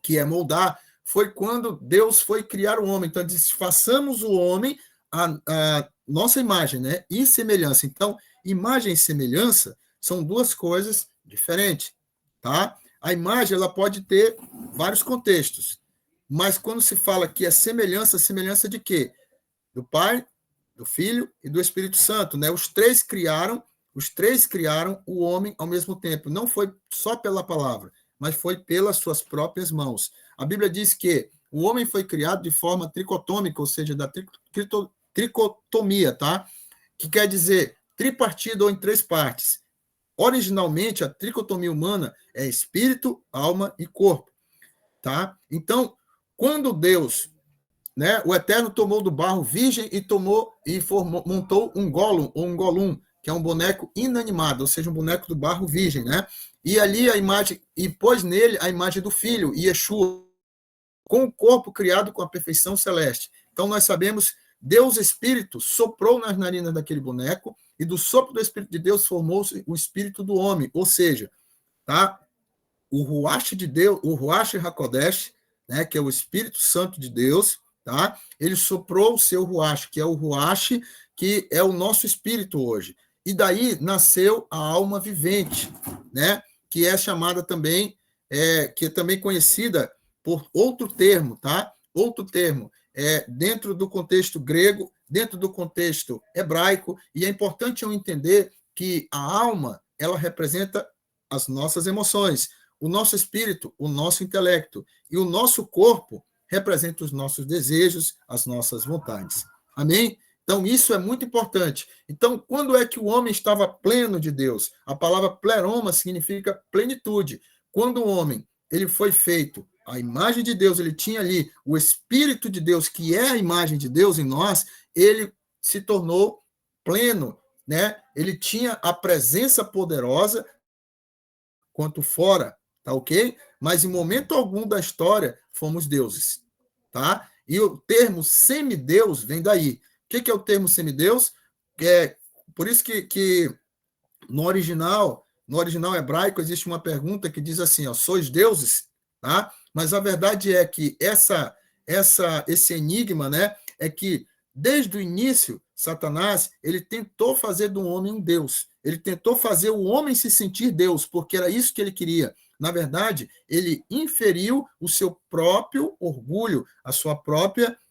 que é moldar, foi quando Deus foi criar o homem. Então, ele disse, façamos o homem a nossa imagem, né? E semelhança. Então, imagem e semelhança são duas coisas diferentes, tá? A imagem, ela pode ter vários contextos, mas quando se fala que é semelhança, semelhança de quê? Do Pai, do Filho e do Espírito Santo, né? Os três criaram o homem ao mesmo tempo. Não foi só pela palavra, mas foi pelas suas próprias mãos. A Bíblia diz que o homem foi criado de forma tricotômica, ou seja, da tricotomia, tá? Que quer dizer tripartido ou em três partes. Originalmente, a tricotomia humana é espírito, alma e corpo, tá? Então, quando Deus, né, o Eterno tomou do barro virgem e montou um Gollum ou um Golum, que é um boneco inanimado, ou seja, um boneco do barro virgem, né? E ali a imagem, e pôs nele a imagem do Filho, Yeshua, com o corpo criado com a perfeição celeste. Então nós sabemos, Deus Espírito soprou nas narinas daquele boneco e do sopro do Espírito de Deus formou-se o espírito do homem, ou seja, tá? O Ruach de Deus, o Ruach HaKodesh, né, que é o Espírito Santo de Deus, tá? Ele soprou o seu Ruach, que é o Ruach, que é o nosso espírito hoje. E daí nasceu a alma vivente, né? Que é chamada também, que é também conhecida por outro termo, tá? Outro termo, dentro do contexto grego, dentro do contexto hebraico, e é importante eu entender que a alma, ela representa as nossas emoções, o nosso espírito, o nosso intelecto, e o nosso corpo representa os nossos desejos, as nossas vontades. Amém? Então, isso é muito importante. Então, quando é que o homem estava pleno de Deus? A palavra pleroma significa plenitude. Quando o homem ele foi feito à imagem de Deus, ele tinha ali o Espírito de Deus, que é a imagem de Deus em nós, ele se tornou pleno, né? Ele tinha a presença poderosa quanto fora, tá ok? Mas em momento algum da história fomos deuses, tá? E o termo semideus vem daí. O que é o termo semideus? Por isso que no original hebraico existe uma pergunta que diz assim, ó, sois deuses, tá? Mas a verdade é que esse enigma, né, é que desde o início Satanás, ele tentou fazer do homem um deus. Ele tentou fazer o homem se sentir Deus, porque era isso que ele queria. Na verdade, ele inferiu o seu próprio orgulho,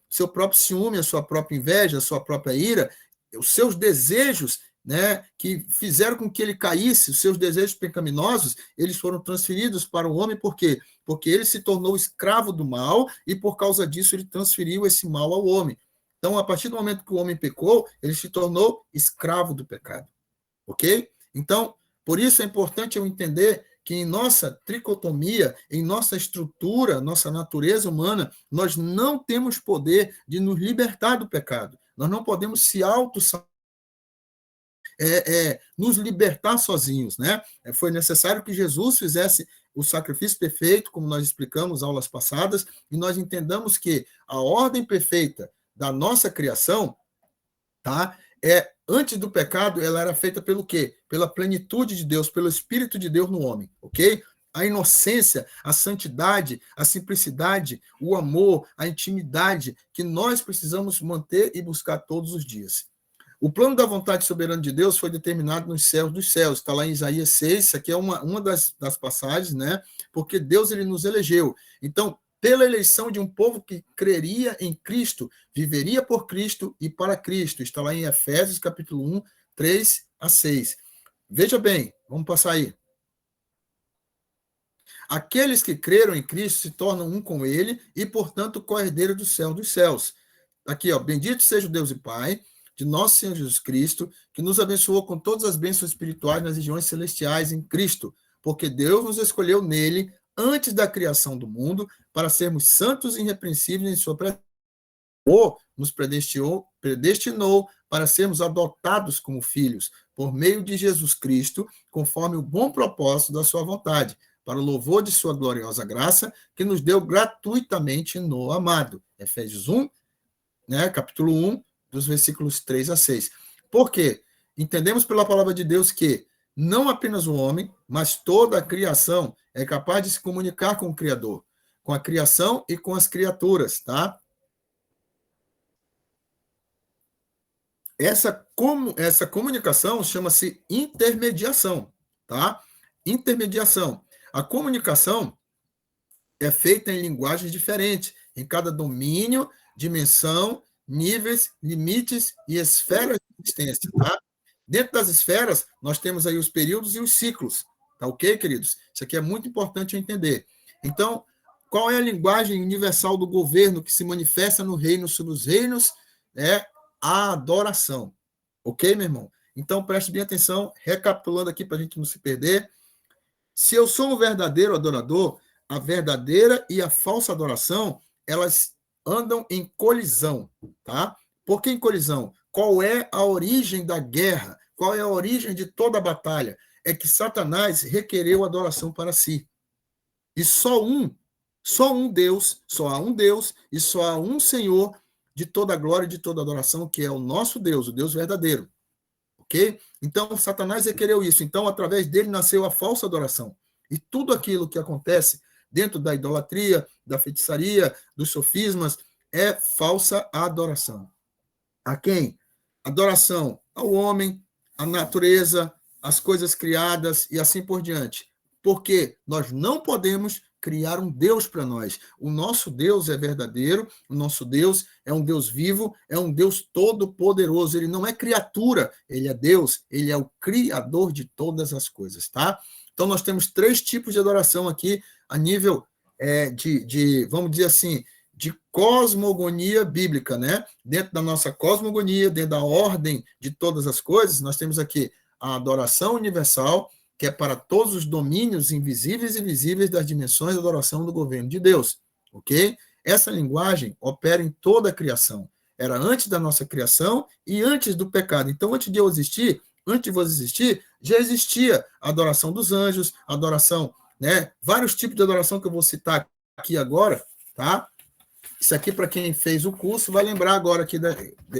seu próprio ciúme, a sua própria inveja, a sua própria ira, os seus desejos, né, que fizeram com que ele caísse, os seus desejos pecaminosos, eles foram transferidos para o homem, por quê? Porque ele se tornou escravo do mal e, por causa disso, ele transferiu esse mal ao homem. Então, a partir do momento que o homem pecou, ele se tornou escravo do pecado. Ok? Então, por isso é importante eu entender que em nossa tricotomia, em nossa estrutura, nossa natureza humana, nós não temos poder de nos libertar do pecado. Nós não podemos se nos libertar sozinhos, né? Foi necessário que Jesus fizesse o sacrifício perfeito, como nós explicamos aulas passadas, e nós entendamos que a ordem perfeita da nossa criação, tá? Antes do pecado, ela era feita pelo quê? Pela plenitude de Deus, pelo Espírito de Deus no homem, ok? A inocência, a santidade, a simplicidade, o amor, a intimidade que nós precisamos manter e buscar todos os dias. O plano da vontade soberana de Deus foi determinado nos céus dos céus. Está lá em Isaías 6, isso aqui é uma das passagens, né? Porque Deus ele nos elegeu. Então, pela eleição de um povo que creria em Cristo, viveria por Cristo e para Cristo. Está lá em Efésios, capítulo 1, 3 a 6. Veja bem, vamos passar aí. Aqueles que creram em Cristo se tornam um com ele e, portanto, co-herdeiro do céu dos céus. Aqui, ó, bendito seja o Deus e Pai de nosso Senhor Jesus Cristo, que nos abençoou com todas as bênçãos espirituais nas regiões celestiais em Cristo, porque Deus nos escolheu nele antes da criação do mundo para sermos santos e irrepreensíveis em sua presença. Ou nos predestinou para sermos adotados como filhos por meio de Jesus Cristo, conforme o bom propósito da sua vontade, para o louvor de sua gloriosa graça, que nos deu gratuitamente no amado. Efésios 1, né, capítulo 1, dos versículos 3 a 6. Por quê? Entendemos pela palavra de Deus que não apenas o homem, mas toda a criação é capaz de se comunicar com o Criador. com a criação e com as criaturas, tá? Essa comunicação chama-se intermediação, tá? Intermediação. A comunicação é feita em linguagens diferentes, em cada domínio, dimensão, níveis, limites e esferas de existência, tá? Dentro das esferas, nós temos aí os períodos e os ciclos, tá ok, queridos? Isso aqui é muito importante entender. Então, qual é a linguagem universal do governo que se manifesta no reino sobre os reinos? É a adoração. Ok, meu irmão? Então, preste bem atenção, recapitulando aqui para a gente não se perder. Se eu sou um verdadeiro adorador, a verdadeira e a falsa adoração, elas andam em colisão, tá? Por que em colisão? Qual é a origem da guerra? Qual é a origem de toda a batalha? É que Satanás requereu adoração para si. E só um Deus, só há um Deus e só há um Senhor de toda glória e de toda adoração, que é o nosso Deus, o Deus verdadeiro. Ok? Então, Satanás requereu isso. Então, através dele nasceu a falsa adoração. E tudo aquilo que acontece dentro da idolatria, da feitiçaria, dos sofismas, é falsa adoração. A quem? Adoração ao homem, à natureza, às coisas criadas e assim por diante. Porque nós não podemos criar um Deus para nós. O nosso Deus é verdadeiro, o nosso Deus é um Deus vivo, é um Deus todo-poderoso. Ele não é criatura, ele é Deus, ele é o criador de todas as coisas, tá? Então, nós temos 3 tipos de adoração aqui a nível vamos dizer assim, de cosmogonia bíblica, né? Dentro da nossa cosmogonia, dentro da ordem de todas as coisas, nós temos aqui a adoração universal, que é para todos os domínios invisíveis e visíveis das dimensões da adoração do governo de Deus, ok? Essa linguagem opera em toda a criação. Era antes da nossa criação e antes do pecado. Então, antes de eu existir, antes de você existir, já existia a adoração dos anjos, a adoração, né? Vários tipos de adoração que eu vou citar aqui agora, tá? Isso aqui, para quem fez o curso, vai lembrar agora aqui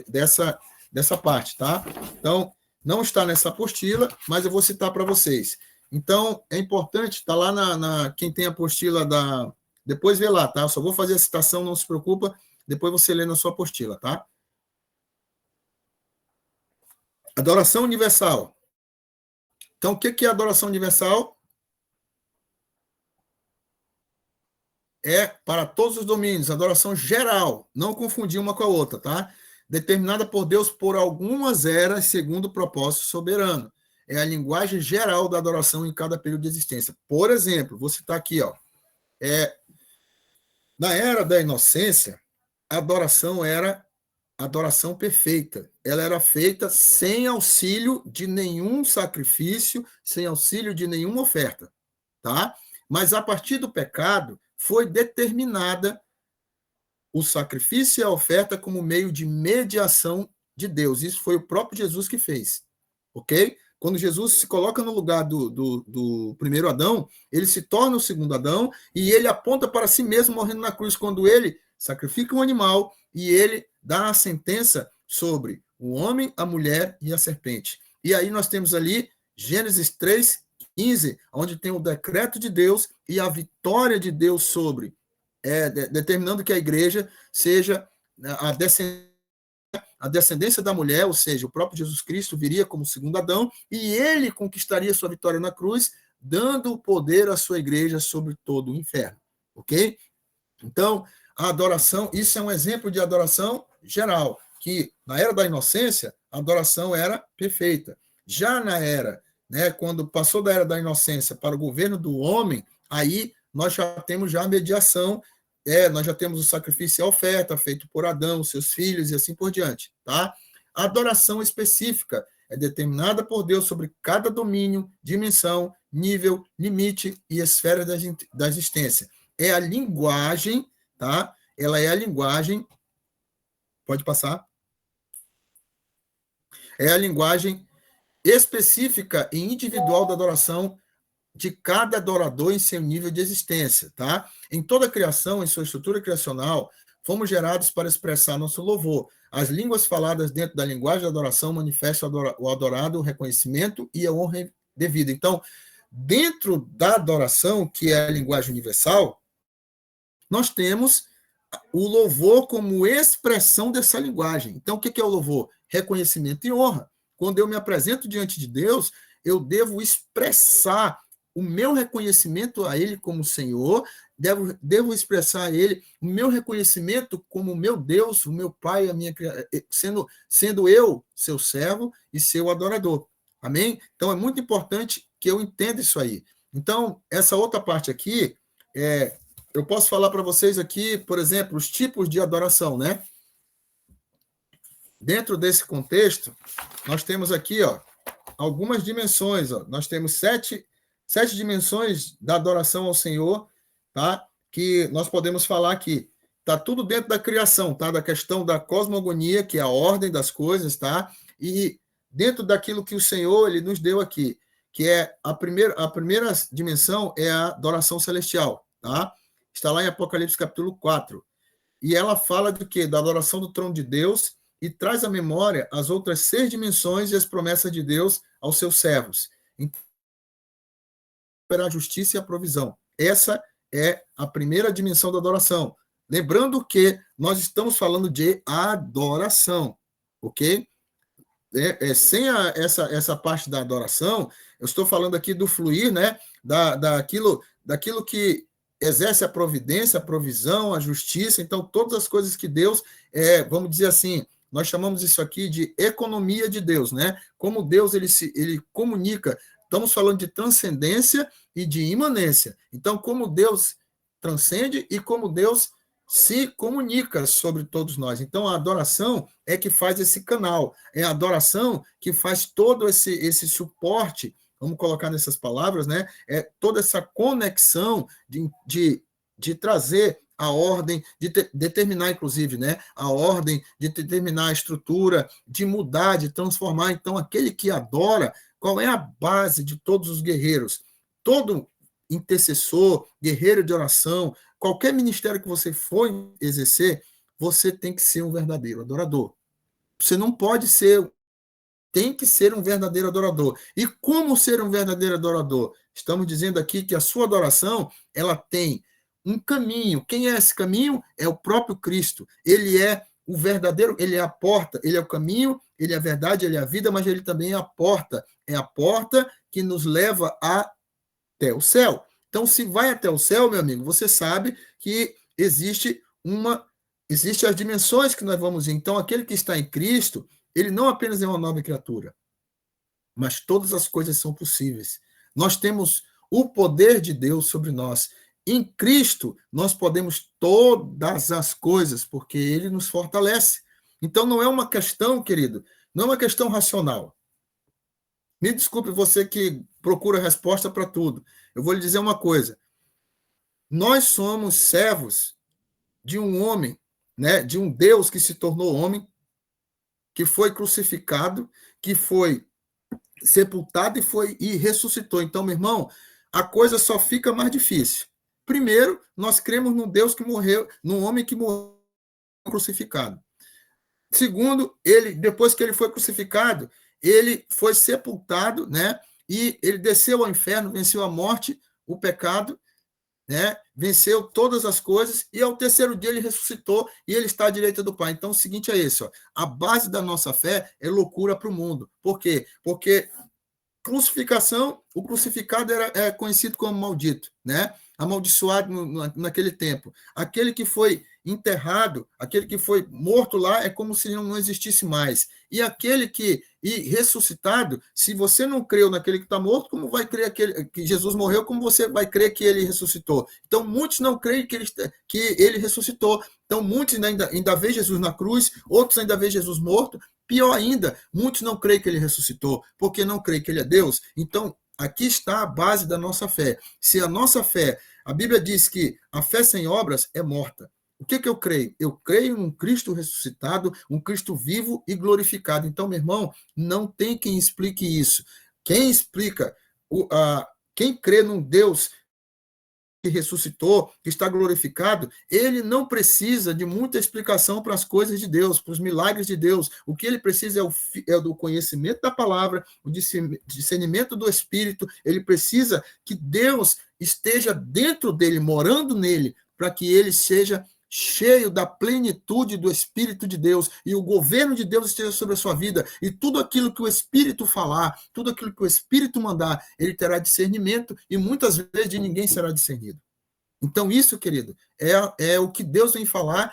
dessa parte, tá? Então, não está nessa apostila, mas eu vou citar para vocês. Então, é importante, está lá quem tem a apostila da... Depois vê lá, tá? Eu só vou fazer a citação, não se preocupa, depois você lê na sua apostila, tá? Adoração universal. Então, o que é adoração universal? É para todos os domínios, adoração geral, não confundir uma com a outra, tá? Determinada por Deus por algumas eras, segundo o propósito soberano. É a linguagem geral da adoração em cada período de existência. Por exemplo, vou citar aqui, ó. Na era da inocência, a adoração era adoração perfeita. Ela era feita sem auxílio de nenhum sacrifício, sem auxílio de nenhuma oferta, tá? Mas a partir do pecado, foi determinada o sacrifício e a oferta como meio de mediação de Deus. Isso foi o próprio Jesus que fez, ok? Quando Jesus se coloca no lugar do primeiro Adão, ele se torna o segundo Adão e ele aponta para si mesmo morrendo na cruz, quando ele sacrifica um animal e ele dá a sentença sobre o homem, a mulher e a serpente. E aí nós temos ali Gênesis 3:15, onde tem o decreto de Deus e a vitória de Deus sobre, determinando que a igreja seja a descendência da mulher, ou seja, o próprio Jesus Cristo viria como segundo Adão, e ele conquistaria sua vitória na cruz, dando o poder à sua igreja sobre todo o inferno, ok? Então, a adoração, isso é um exemplo de adoração geral, que na era da inocência, a adoração era perfeita. Já na era, né, quando passou da era da inocência para o governo do homem, aí nós já temos já a mediação, nós já temos o sacrifício e a oferta feito por Adão, seus filhos e assim por diante, tá? A adoração específica é determinada por Deus sobre cada domínio, dimensão, nível, limite e esfera da existência. É a linguagem, tá? Ela é a linguagem, pode passar, é a linguagem específica e individual da adoração de cada adorador em seu nível de existência, tá? Em toda a criação, em sua estrutura criacional, fomos gerados para expressar nosso louvor. As línguas faladas dentro da linguagem da adoração manifestam o adorado, o reconhecimento e a honra devida. Então, dentro da adoração, que é a linguagem universal, nós temos o louvor como expressão dessa linguagem. Então, o que é o louvor? Reconhecimento e honra. Quando eu me apresento diante de Deus, eu devo expressar o meu reconhecimento a Ele como Senhor, devo expressar a Ele o meu reconhecimento como meu Deus, o meu Pai, sendo eu seu servo e seu adorador. Amém? Então, é muito importante que eu entenda isso aí. Então, essa outra parte aqui, eu posso falar para vocês aqui, por exemplo, os tipos de adoração, né? Dentro desse contexto, nós temos aqui, algumas dimensões. Nós temos sete dimensões da adoração ao Senhor, tá? Que nós podemos falar aqui. Tá tudo dentro da criação, tá? Da questão da cosmogonia, que é a ordem das coisas, tá? E dentro daquilo que o Senhor ele nos deu aqui, que é a primeira dimensão é a adoração celestial, tá? Está lá em Apocalipse capítulo 4. E ela fala do quê? Da adoração do trono de Deus e traz à memória as outras 6 dimensões e as promessas de Deus aos seus servos. Então, a justiça e a provisão. Essa é a primeira dimensão da adoração. Lembrando que nós estamos falando de adoração, ok? Sem essa parte da adoração, eu estou falando aqui do fluir, né? Daquilo que exerce a providência, a provisão, a justiça. Então, todas as coisas que Deus, vamos dizer assim, nós chamamos isso aqui de economia de Deus, né? Como Deus ele comunica. Estamos falando de transcendência e de imanência. Então, como Deus transcende e como Deus se comunica sobre todos nós. Então, a adoração é que faz esse canal. É a adoração que faz todo esse suporte, vamos colocar nessas palavras, né? É toda essa conexão de trazer a ordem, de determinar, inclusive, né? A ordem, de determinar a estrutura, de mudar, de transformar. Então, aquele que adora, qual é a base de todos os guerreiros? Todo intercessor, guerreiro de oração, qualquer ministério que você for exercer, você tem que ser um verdadeiro adorador. Você não pode ser, tem que ser um verdadeiro adorador. E como ser um verdadeiro adorador? Estamos dizendo aqui que a sua adoração, ela tem um caminho. Quem é esse caminho? É o próprio Cristo. Ele é o verdadeiro, ele é a porta, ele é o caminho, ele é a verdade, ele é a vida, mas ele também é a porta. É a porta que nos leva até o céu. Então, se vai até o céu, meu amigo, você sabe que existe as dimensões que nós vamos ir. Então, aquele que está em Cristo, ele não apenas é uma nova criatura, mas todas as coisas são possíveis. Nós temos o poder de Deus sobre nós. Em Cristo, nós podemos todas as coisas, porque ele nos fortalece. Então, não é uma questão, querido, não é uma questão racional. Me desculpe você que procura resposta para tudo. Eu vou lhe dizer uma coisa. Nós somos servos de um homem, né, de um Deus que se tornou homem, que foi crucificado, que foi sepultado e ressuscitou. Então, meu irmão, a coisa só fica mais difícil. Primeiro, nós cremos num Deus que morreu, num homem que morreu crucificado. Segundo, depois que ele foi crucificado, ele foi sepultado, né? E ele desceu ao inferno, venceu a morte, o pecado, né? Venceu todas as coisas, e ao terceiro dia ele ressuscitou e ele está à direita do Pai. Então, o seguinte é esse, a base da nossa fé é loucura para o mundo. Por quê? Porque crucificação, o crucificado é conhecido como maldito, né? Amaldiçoado naquele tempo. Aquele que foi enterrado, aquele que foi morto lá, é como se não existisse mais. E aquele ressuscitado, se você não creu naquele que está morto, como vai crer que Jesus morreu, como você vai crer que ele ressuscitou? Então, muitos não creem que ele ressuscitou. Então, muitos ainda veem Jesus na cruz, outros ainda veem Jesus morto. Pior ainda, muitos não creem que ele ressuscitou, porque não creem que ele é Deus. Então, aqui está a base da nossa fé. Se a nossa fé, a Bíblia diz que a fé sem obras é morta. O que eu creio? Eu creio num Cristo ressuscitado, um Cristo vivo e glorificado. Então, meu irmão, não tem quem explique isso. Quem explica, quem crê num Deus que ressuscitou, que está glorificado, ele não precisa de muita explicação para as coisas de Deus, para os milagres de Deus. O que ele precisa é do conhecimento da palavra, o discernimento do Espírito. Ele precisa que Deus esteja dentro dele, morando nele, para que ele seja cheio da plenitude do Espírito de Deus, e o governo de Deus esteja sobre a sua vida, e tudo aquilo que o Espírito falar, tudo aquilo que o Espírito mandar, ele terá discernimento, e muitas vezes de ninguém será discernido. Então, isso, querido, é o que Deus vem falar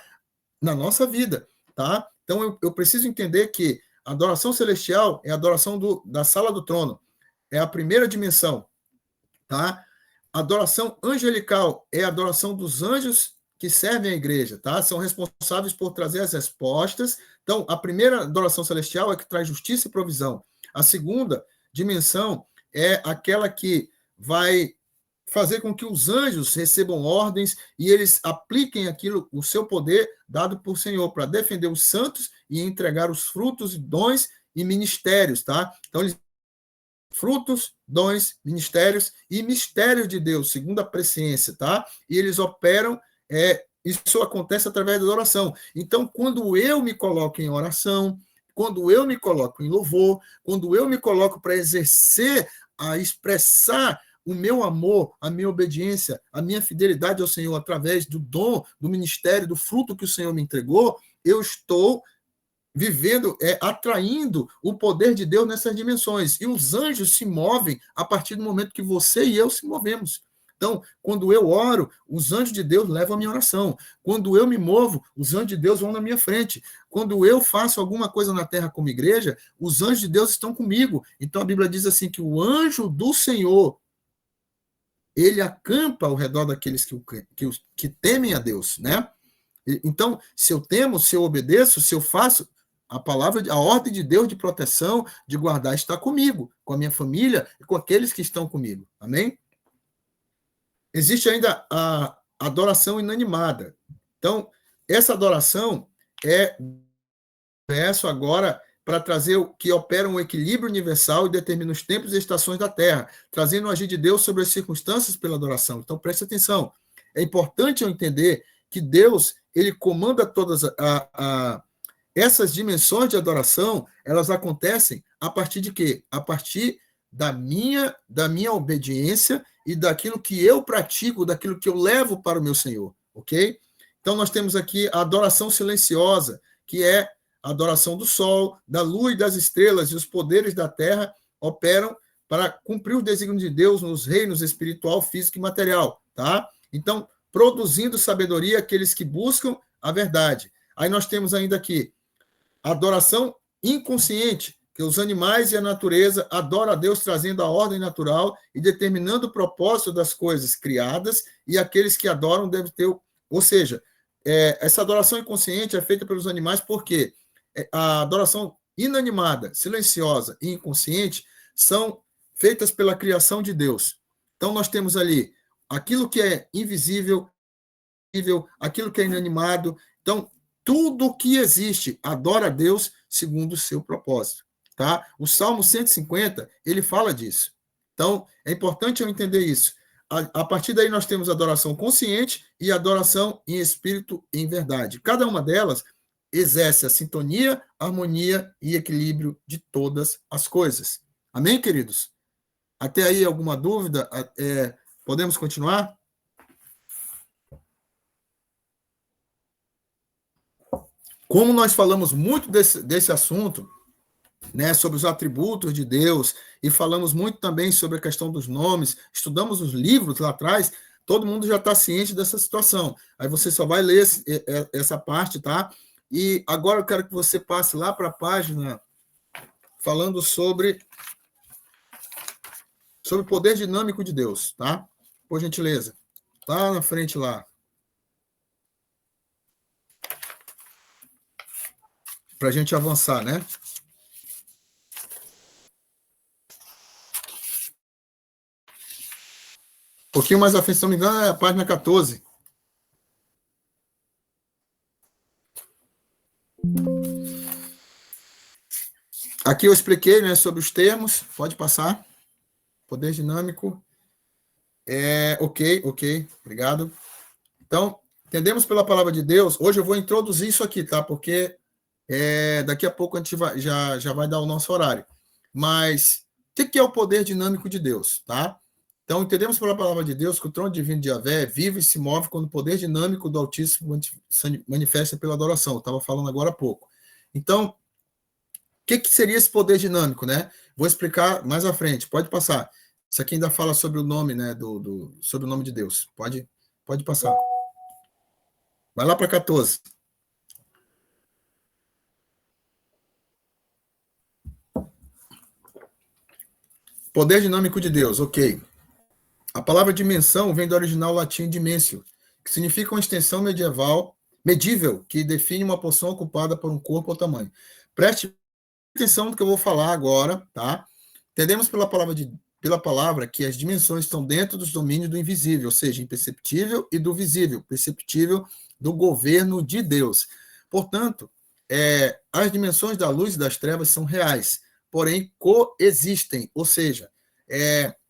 na nossa vida, tá? Então, eu preciso entender que a adoração celestial é a adoração da sala do trono, é a primeira dimensão, tá? A adoração angelical é a adoração dos anjos que servem a igreja, tá? São responsáveis por trazer as respostas. Então, a primeira adoração celestial é que traz justiça e provisão. A segunda dimensão é aquela que vai fazer com que os anjos recebam ordens e eles apliquem aquilo, o seu poder dado por Senhor, para defender os santos e entregar os frutos, dons e ministérios, tá? Então, eles frutos, dons, ministérios e mistérios de Deus, segundo a presciência, tá? E eles operam, isso acontece através da oração. Então, quando eu me coloco em oração, quando eu me coloco em louvor, quando eu me coloco para exercer, a expressar o meu amor, a minha obediência, a minha fidelidade ao Senhor através do dom, do ministério, do fruto que o Senhor me entregou, eu estou vivendo, atraindo o poder de Deus nessas dimensões. E os anjos se movem a partir do momento que você e eu se movemos. Então, quando eu oro, os anjos de Deus levam a minha oração. Quando eu me movo, os anjos de Deus vão na minha frente. Quando eu faço alguma coisa na terra como igreja, os anjos de Deus estão comigo. Então, a Bíblia diz assim que o anjo do Senhor, ele acampa ao redor daqueles que temem a Deus, né? Então, se eu temo, se eu obedeço, se eu faço, a ordem de Deus de proteção, de guardar, está comigo, com a minha família e com aqueles que estão comigo. Amém? Existe ainda a adoração inanimada. Então, essa adoração é verso agora para trazer o que opera um equilíbrio universal e determina os tempos e estações da terra, trazendo o agir de Deus sobre as circunstâncias pela adoração. Então, preste atenção. É importante eu entender que Deus, ele comanda todas essas dimensões de adoração, elas acontecem a partir de quê? A partir da minha obediência e daquilo que eu pratico, daquilo que eu levo para o meu Senhor, ok? Então, nós temos aqui a adoração silenciosa, que é a adoração do sol, da lua e das estrelas, e os poderes da terra operam para cumprir o desígnio de Deus nos reinos espiritual, físico e material, tá? Então, produzindo sabedoria aqueles que buscam a verdade. Aí nós temos ainda aqui a adoração inconsciente, que os animais e a natureza adoram a Deus trazendo a ordem natural e determinando o propósito das coisas criadas, e aqueles que adoram devem ter... Ou seja, essa adoração inconsciente é feita pelos animais porque a adoração inanimada, silenciosa e inconsciente são feitas pela criação de Deus. Então, nós temos ali aquilo que é invisível, aquilo que é inanimado. Então, tudo que existe adora a Deus segundo o seu propósito. Tá? O Salmo 150, ele fala disso. Então, é importante eu entender isso. A partir daí, nós temos adoração consciente e adoração em espírito e em verdade. Cada uma delas exerce a sintonia, harmonia e equilíbrio de todas as coisas. Amém, queridos? Até aí, alguma dúvida? Podemos continuar? Como nós falamos muito desse assunto, né, sobre os atributos de Deus, e falamos muito também sobre a questão dos nomes, estudamos os livros lá atrás, todo mundo já está ciente dessa situação. Aí você só vai ler essa parte, tá? E agora eu quero que você passe lá para a página falando sobre o poder dinâmico de Deus, tá? Por gentileza. Tá na frente lá. Para a gente avançar, né? Um pouquinho mais à frente, se não me engano, é a página 14. Aqui eu expliquei, né, sobre os termos. Pode passar. Poder dinâmico. Ok. Obrigado. Então, entendemos pela palavra de Deus. Hoje eu vou introduzir isso aqui, tá? Porque daqui a pouco a gente já vai dar o nosso horário. Mas o que é o poder dinâmico de Deus, tá? Então, entendemos pela palavra de Deus que o trono divino de Yahvé vive e se move quando o poder dinâmico do Altíssimo manifesta pela adoração. Eu estava falando agora há pouco. Então, o que seria esse poder dinâmico, né? Vou explicar mais à frente. Pode passar. Isso aqui ainda fala sobre o nome, né? Sobre o nome de Deus. Pode passar. Vai lá para 14. Poder dinâmico de Deus, ok. A palavra dimensão vem do original latim dimensio, que significa uma extensão medível, que define uma porção ocupada por um corpo ou tamanho. Preste atenção no que eu vou falar agora, tá? Entendemos pela palavra que as dimensões estão dentro dos domínios do invisível, ou seja, imperceptível e do visível, perceptível do governo de Deus. Portanto, as dimensões da luz e das trevas são reais, porém coexistem, ou seja,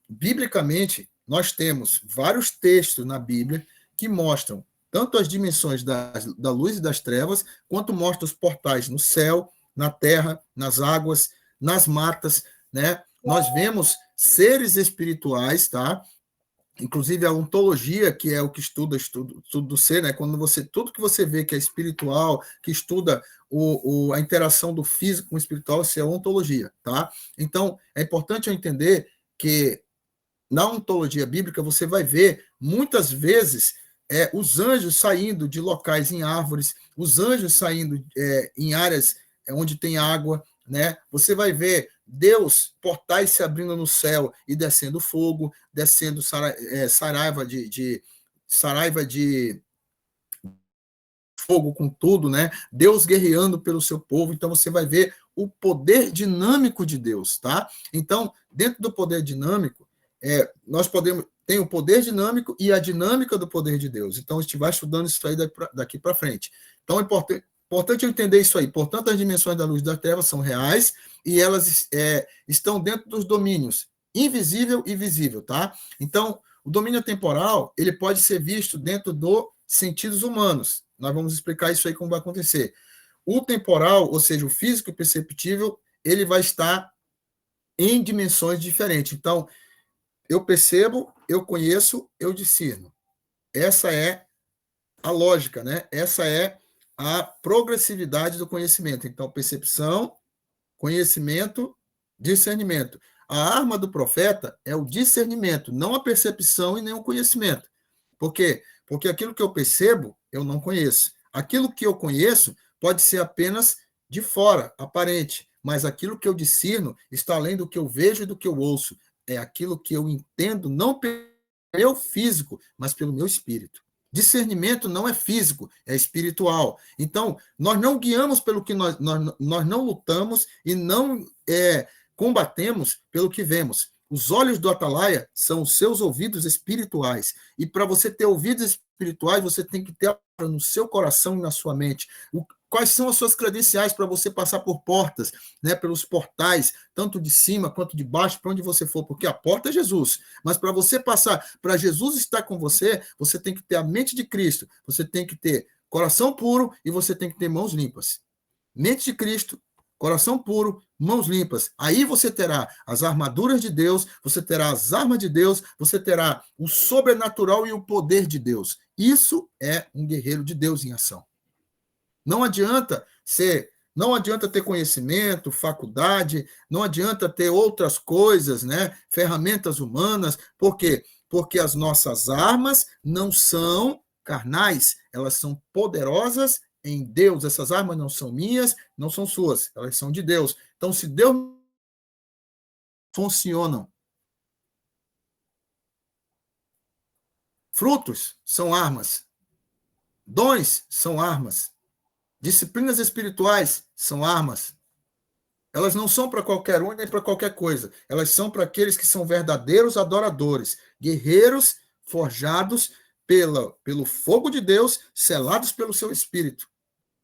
biblicamente, nós temos vários textos na Bíblia que mostram tanto as dimensões da luz e das trevas, quanto mostram os portais no céu, na terra, nas águas, nas matas, né? Nós vemos seres espirituais, tá? Inclusive a ontologia, que é o que estuda tudo do ser, né? Quando tudo que você vê que é espiritual, que estuda a interação do físico com o espiritual, isso é ontologia, tá? Então, é importante eu entender que na ontologia bíblica você vai ver muitas vezes os anjos saindo de locais em árvores, os anjos saindo em áreas onde tem água, né? Você vai ver Deus, portais se abrindo no céu e descendo fogo, descendo saraiva de fogo com tudo, né? Deus guerreando pelo seu povo. Então você vai ver o poder dinâmico de Deus, tá? Então, dentro do poder dinâmico, nós tem o poder dinâmico e a dinâmica do poder de Deus. Então, a gente vai estudando isso aí daqui para frente. Então, é importante eu entender isso aí. Portanto, as dimensões da luz e da treva são reais e elas estão dentro dos domínios invisível e visível, tá? Então, o domínio temporal, ele pode ser visto dentro dos sentidos humanos. Nós vamos explicar isso aí como vai acontecer. O temporal, ou seja, o físico e perceptível, ele vai estar em dimensões diferentes. Então, eu percebo, eu conheço, eu discerno. Essa é a lógica, né? Essa é a progressividade do conhecimento. Então, percepção, conhecimento, discernimento. A arma do profeta é o discernimento, não a percepção e nem o conhecimento. Por quê? Porque aquilo que eu percebo, eu não conheço. Aquilo que eu conheço pode ser apenas de fora, aparente, mas aquilo que eu discerno está além do que eu vejo e do que eu ouço. É aquilo que eu entendo, não pelo meu físico, mas pelo meu espírito. Discernimento não é físico, é espiritual. Então, nós não guiamos pelo que nós não lutamos e não combatemos pelo que vemos. Os olhos do atalaia são os seus ouvidos espirituais. E para você ter ouvidos espirituais, você tem que ter no seu coração e na sua mente. Quais são as suas credenciais para você passar por portas, né, pelos portais, tanto de cima quanto de baixo, para onde você for, porque a porta é Jesus. Mas para você passar, para Jesus estar com você, você tem que ter a mente de Cristo, você tem que ter coração puro e você tem que ter mãos limpas. Mente de Cristo, coração puro, mãos limpas. Aí você terá as armaduras de Deus, você terá as armas de Deus, você terá o sobrenatural e o poder de Deus. Isso é um guerreiro de Deus em ação. Não adianta ter conhecimento, faculdade, não adianta ter outras coisas, né? Ferramentas humanas. Por quê? Porque as nossas armas não são carnais, elas são poderosas em Deus. Essas armas não são minhas, não são suas, elas são de Deus. Então, se Deus funcionam, frutos são armas, dons são armas, disciplinas espirituais são armas. Elas não são para qualquer um nem para qualquer coisa. Elas são para aqueles que são verdadeiros adoradores, guerreiros forjados pelo fogo de Deus, selados pelo seu Espírito,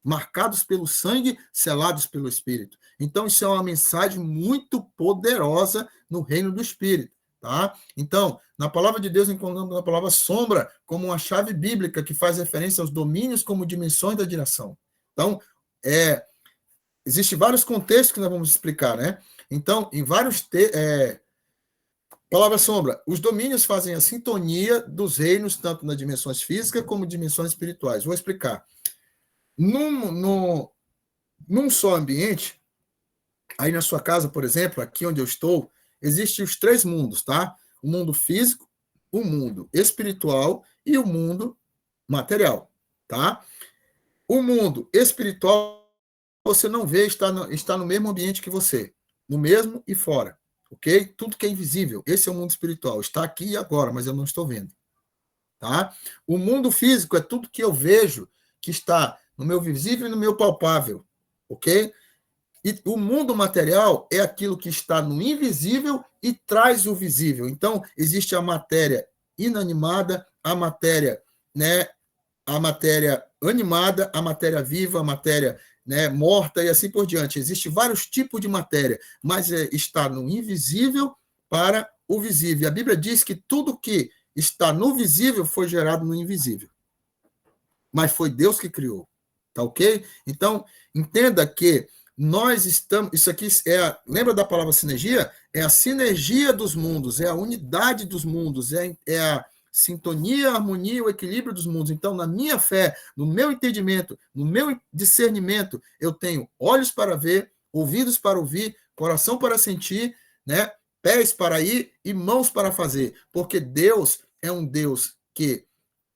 marcados pelo sangue, selados pelo Espírito. Então, isso é uma mensagem muito poderosa no reino do Espírito. Tá? Então, na palavra de Deus, encontramos a palavra sombra como uma chave bíblica que faz referência aos domínios como dimensões da direção. Então, existem vários contextos que nós vamos explicar, né? Então, em vários Palavra sombra. Os domínios fazem a sintonia dos reinos, tanto nas dimensões físicas como dimensões espirituais. Vou explicar. Num só ambiente, aí na sua casa, por exemplo, aqui onde eu estou, existem os 3 mundos, tá? O mundo físico, o mundo espiritual e o mundo material, tá? O mundo espiritual, você não vê, está no mesmo ambiente que você, no mesmo e fora, ok? Tudo que é invisível, esse é o mundo espiritual, está aqui e agora, mas eu não estou vendo, tá? O mundo físico é tudo que eu vejo, que está no meu visível e no meu palpável, ok? E o mundo material é aquilo que está no invisível e traz o visível. Então, existe a matéria inanimada, a matéria, né, a matéria animada, a matéria viva, a matéria, né, morta e assim por diante. Existem vários tipos de matéria, mas está no invisível para o visível. A Bíblia diz que tudo que está no visível foi gerado no invisível. Mas foi Deus que criou. Tá ok? Então, entenda que nós estamos. Isso aqui lembra da palavra sinergia? É a sinergia dos mundos, é a unidade dos mundos, é a sintonia, a harmonia, o equilíbrio dos mundos. Então, na minha fé, no meu entendimento, no meu discernimento, eu tenho olhos para ver, ouvidos para ouvir, coração para sentir, né? Pés para ir e mãos para fazer. Porque Deus é um Deus que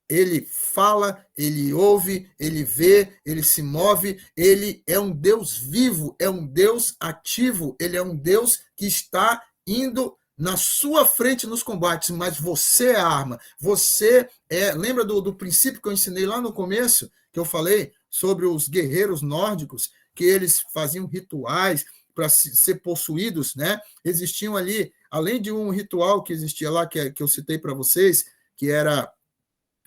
ele fala, ele ouve, ele vê, ele se move, ele é um Deus vivo, é um Deus ativo, ele é um Deus que está indo na sua frente nos combates, mas você é a arma, você é... Lembra do princípio que eu ensinei lá no começo, que eu falei sobre os guerreiros nórdicos, que eles faziam rituais para ser possuídos, né? Existiam ali, além de um ritual que existia lá, que eu citei para vocês, que era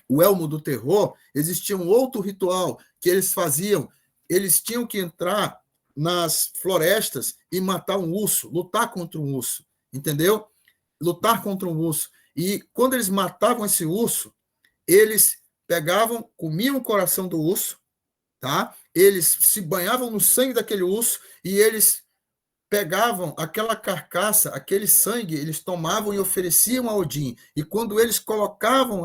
o elmo do terror, existia um outro ritual que eles faziam. Eles tinham que entrar nas florestas e matar um urso, lutar contra um urso, entendeu? Lutar contra um urso. E quando eles matavam esse urso, eles pegavam, comiam o coração do urso, tá? Eles se banhavam no sangue daquele urso e eles pegavam aquela carcaça, aquele sangue, eles tomavam e ofereciam a Odin. E quando eles colocavam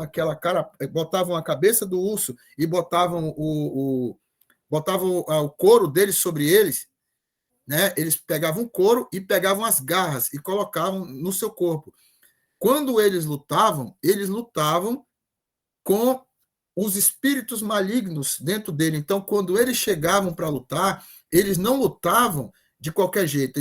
botavam a cabeça do urso e botavam o couro deles sobre eles, né? Eles pegavam o couro e pegavam as garras e colocavam no seu corpo. Quando eles lutavam com os espíritos malignos dentro dele. Então, quando eles chegavam para lutar, eles não lutavam de qualquer jeito.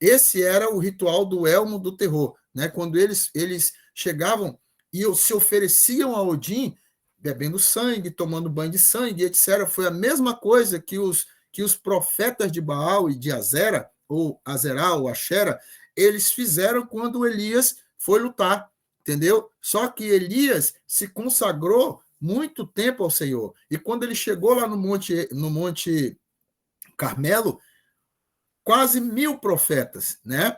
Esse era o ritual do elmo do terror, né? Quando eles chegavam e se ofereciam a Odin, bebendo sangue, tomando banho de sangue, etc. Foi a mesma coisa que os profetas de Baal e de Azera, ou Azerá, ou Axera, eles fizeram quando Elias foi lutar, entendeu? Só que Elias se consagrou muito tempo ao Senhor. E quando ele chegou lá no Monte Carmelo, quase 1000 profetas, né?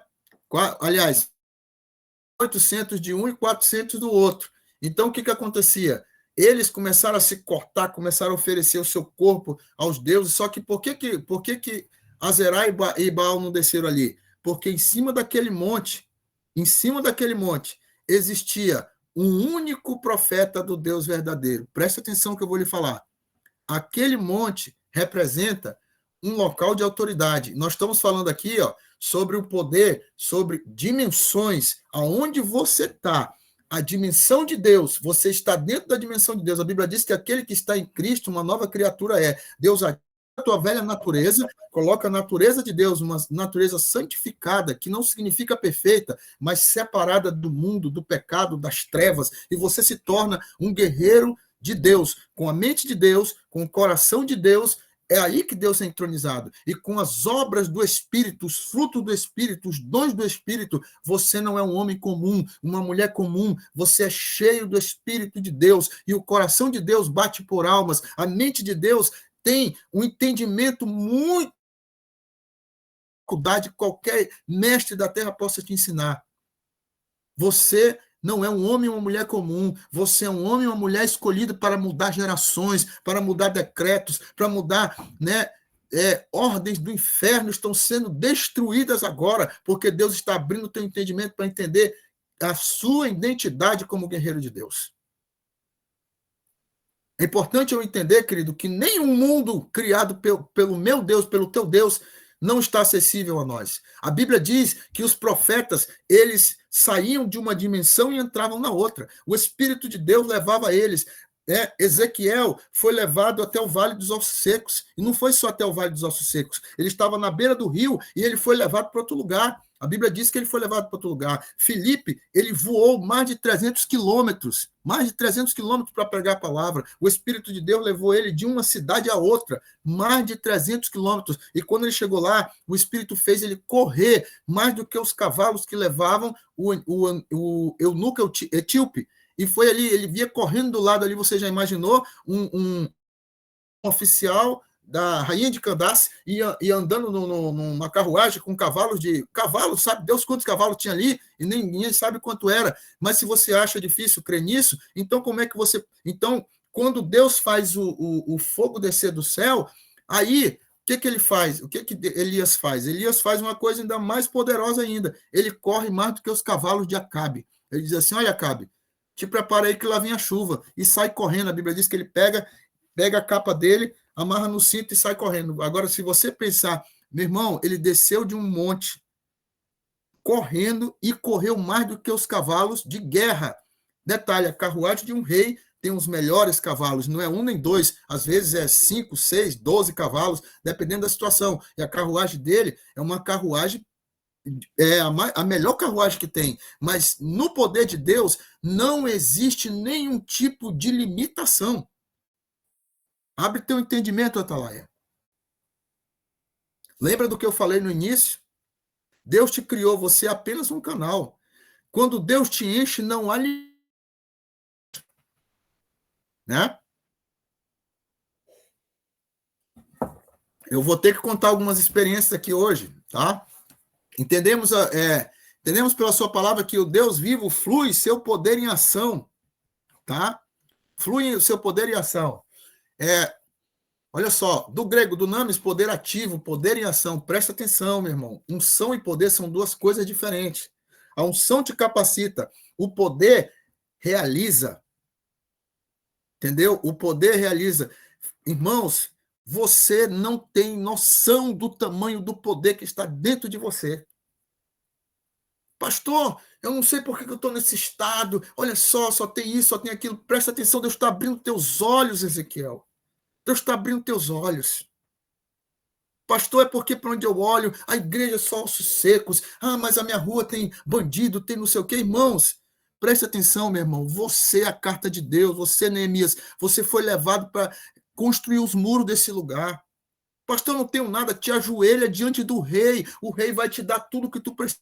Aliás, 800 de um e 400 do outro. Então, o que acontecia? Eles começaram a se cortar, começaram a oferecer o seu corpo aos deuses. Só que por que Azerá e Baal não desceram ali? Porque em cima daquele monte, existia um único profeta do Deus verdadeiro. Preste atenção que eu vou lhe falar. Aquele monte representa um local de autoridade. Nós estamos falando aqui, sobre o poder, sobre dimensões, aonde você está. A dimensão de Deus, você está dentro da dimensão de Deus. A Bíblia diz que aquele que está em Cristo, uma nova criatura é. Deus atira a tua velha natureza, coloca a natureza de Deus, uma natureza santificada, que não significa perfeita, mas separada do mundo, do pecado, das trevas, e você se torna um guerreiro de Deus, com a mente de Deus, com o coração de Deus. É aí que Deus é entronizado. E com as obras do Espírito, os frutos do Espírito, os dons do Espírito, você não é um homem comum, uma mulher comum. Você é cheio do Espírito de Deus. E o coração de Deus bate por almas. A mente de Deus tem um entendimento muito dificuldade que qualquer mestre da terra possa te ensinar. Você não é um homem ou uma mulher comum. Você é um homem ou uma mulher escolhida para mudar gerações, para mudar decretos, para mudar, né? Ordens do inferno estão sendo destruídas agora, porque Deus está abrindo o teu entendimento para entender a sua identidade como guerreiro de Deus. É importante eu entender, querido, que nenhum mundo criado pelo meu Deus, pelo teu Deus, não está acessível a nós. A Bíblia diz que os profetas, eles saíam de uma dimensão e entravam na outra. O Espírito de Deus levava eles. Ezequiel foi levado até o Vale dos Ossos Secos. E não foi só até o Vale dos Ossos Secos. Ele estava na beira do rio e ele foi levado para outro lugar. A Bíblia diz que ele foi levado para outro lugar. Filipe, ele voou mais de 300 quilômetros, para pregar a palavra. O Espírito de Deus levou ele de uma cidade a outra, mais de 300 quilômetros. E quando ele chegou lá, o Espírito fez ele correr mais do que os cavalos que levavam o eunuco etíope. E foi ali, ele via correndo do lado ali, você já imaginou, um oficial da rainha de Candace e andando numa carruagem com cavalos, sabe Deus quantos cavalos tinha ali, e ninguém sabe quanto era. Mas se você acha difícil crer nisso, então como é que você... Então, quando Deus faz o fogo descer do céu, aí, o que ele faz? O que Elias faz? Elias faz uma coisa ainda mais poderosa ainda. Ele corre mais do que os cavalos de Acabe. Ele diz assim, olha, Acabe, te prepara aí que lá vem a chuva. E sai correndo. A Bíblia diz que ele pega a capa dele, amarra no cinto e sai correndo. Agora, se você pensar, meu irmão, ele desceu de um monte correndo e correu mais do que os cavalos de guerra. Detalhe, a carruagem de um rei tem os melhores cavalos, não é um nem dois, às vezes é 5, 6, 12 cavalos, dependendo da situação. E a carruagem dele é uma carruagem, a melhor carruagem que tem, mas no poder de Deus não existe nenhum tipo de limitação. Abre teu entendimento, Atalaia. Lembra do que eu falei no início? Deus te criou, você é apenas um canal. Quando Deus te enche, não há né? Eu vou ter que contar algumas experiências aqui hoje, tá? Entendemos pela sua palavra que o Deus vivo flui seu poder em ação, tá? Flui o seu poder em ação. Olha só, do grego, do names, poder ativo, poder em ação. Presta atenção, meu irmão. Unção e poder são duas coisas diferentes. A unção te capacita, o poder realiza. Entendeu? O poder realiza. Irmãos, você não tem noção do tamanho do poder que está dentro de você. Pastor, eu não sei por que eu estou nesse estado. Olha só tem isso, só tem aquilo. Presta atenção, Deus está abrindo teus olhos, Ezequiel. Deus está abrindo teus olhos. Pastor, é porque para onde eu olho, a igreja é só ossos secos. Ah, mas a minha rua tem bandido, tem não sei o quê. Irmãos, preste atenção, meu irmão. Você é a carta de Deus, você, Neemias, você foi levado para construir os muros desse lugar. Pastor, eu não tenho nada, te ajoelha diante do rei. O rei vai te dar tudo que tu precisa.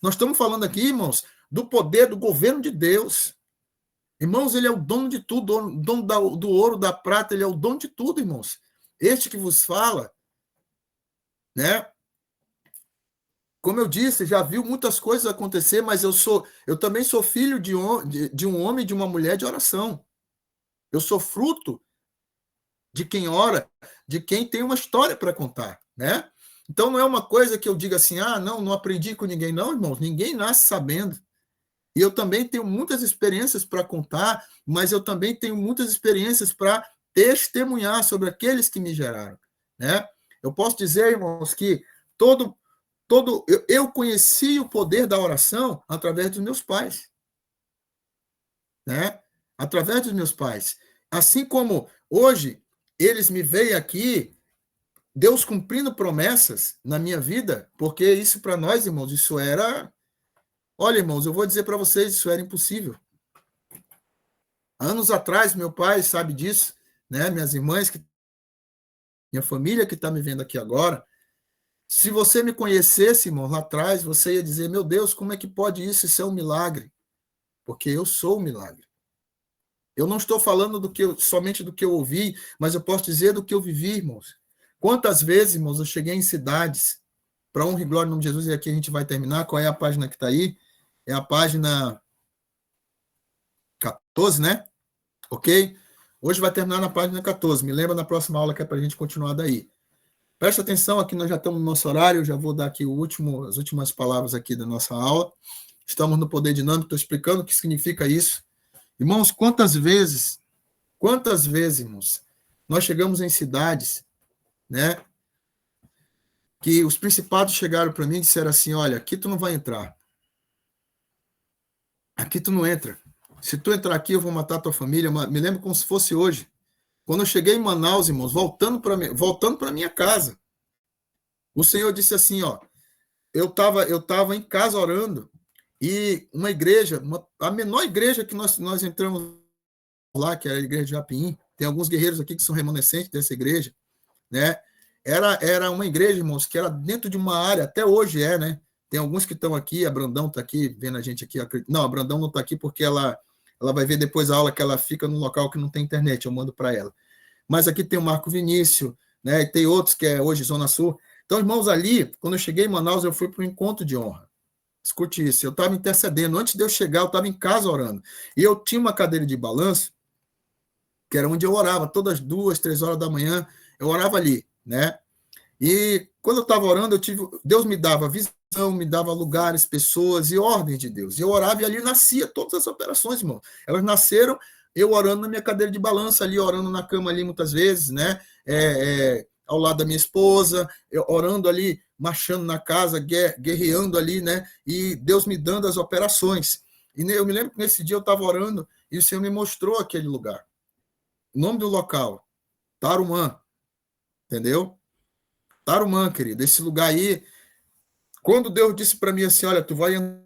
Nós estamos falando aqui, irmãos, do poder do governo de Deus. Irmãos, ele é o dono de tudo, dono do ouro, da prata, ele é o dono de tudo, irmãos. Este que vos fala, né? Como eu disse, já viu muitas coisas acontecer, mas eu também sou filho de um homem e de uma mulher de oração. Eu sou fruto de quem ora, de quem tem uma história para contar, né? Então não é uma coisa que eu diga assim, não aprendi com ninguém, não, irmãos, ninguém nasce sabendo. E eu também tenho muitas experiências para contar, mas eu também tenho muitas experiências para testemunhar sobre aqueles que me geraram, né? Eu posso dizer, irmãos, que eu conheci o poder da oração através dos meus pais, né? Através dos meus pais. Assim como hoje eles me veem aqui, Deus cumprindo promessas na minha vida, porque isso para nós, irmãos, isso era... Olha, irmãos, eu vou dizer para vocês, isso era impossível. Anos atrás, meu pai sabe disso, né? Minhas irmãs, minha família que está me vendo aqui agora. Se você me conhecesse, irmão, lá atrás, você ia dizer, meu Deus, como é que pode isso ser um milagre? Porque eu sou um milagre. Eu não estou falando somente do que eu ouvi, mas eu posso dizer do que eu vivi, irmãos. Quantas vezes, irmãos, eu cheguei em cidades, para honra e glória no nome de Jesus, e aqui a gente vai terminar. Qual é a página que está aí? É a página 14, né? Ok? Hoje vai terminar na página 14. Me lembra na próxima aula que é para a gente continuar daí. Presta atenção aqui, nós já estamos no nosso horário, já vou dar aqui as últimas palavras aqui da nossa aula. Estamos no Poder Dinâmico, estou explicando o que significa isso. Irmãos, quantas vezes, irmãos, nós chegamos em cidades, né, que os principados chegaram para mim e disseram assim, olha, aqui tu não vai entrar. Aqui tu não entra. Se tu entrar aqui, eu vou matar tua família. Me lembro como se fosse hoje. Quando eu cheguei em Manaus, irmãos, voltando para minha casa, o Senhor disse assim, ó, eu tava em casa orando e uma igreja, a menor igreja que nós entramos lá, que era a igreja de Japim, tem alguns guerreiros aqui que são remanescentes dessa igreja, né? Era uma igreja, irmãos, que era dentro de uma área, até hoje né? Tem alguns que estão aqui, a Brandão está aqui, vendo a gente aqui. Não, a Brandão não está aqui porque ela vai ver depois a aula que ela fica num local que não tem internet, eu mando para ela. Mas aqui tem o Marco Vinícius, né? E tem outros que é hoje Zona Sul. Então, irmãos, ali, quando eu cheguei em Manaus, eu fui para um encontro de honra. Escute isso, eu estava intercedendo. Antes de eu chegar, eu estava em casa orando. E eu tinha uma cadeira de balanço, que era onde eu orava, todas as 2, 3 horas da manhã, eu orava ali, né? E quando eu estava orando, Deus me dava visão, me dava lugares, pessoas e ordens de Deus. E eu orava e ali nascia todas as operações, irmão. Elas nasceram eu orando na minha cadeira de balanço ali, orando na cama ali muitas vezes, né? Ao lado da minha esposa, orando ali, marchando na casa, guerreando ali, né? E Deus me dando as operações. E eu me lembro que nesse dia eu estava orando e o Senhor me mostrou aquele lugar. O nome do local, Tarumã, entendeu? Tarumã, querido, esse lugar aí, quando Deus disse para mim assim, olha, tu vai no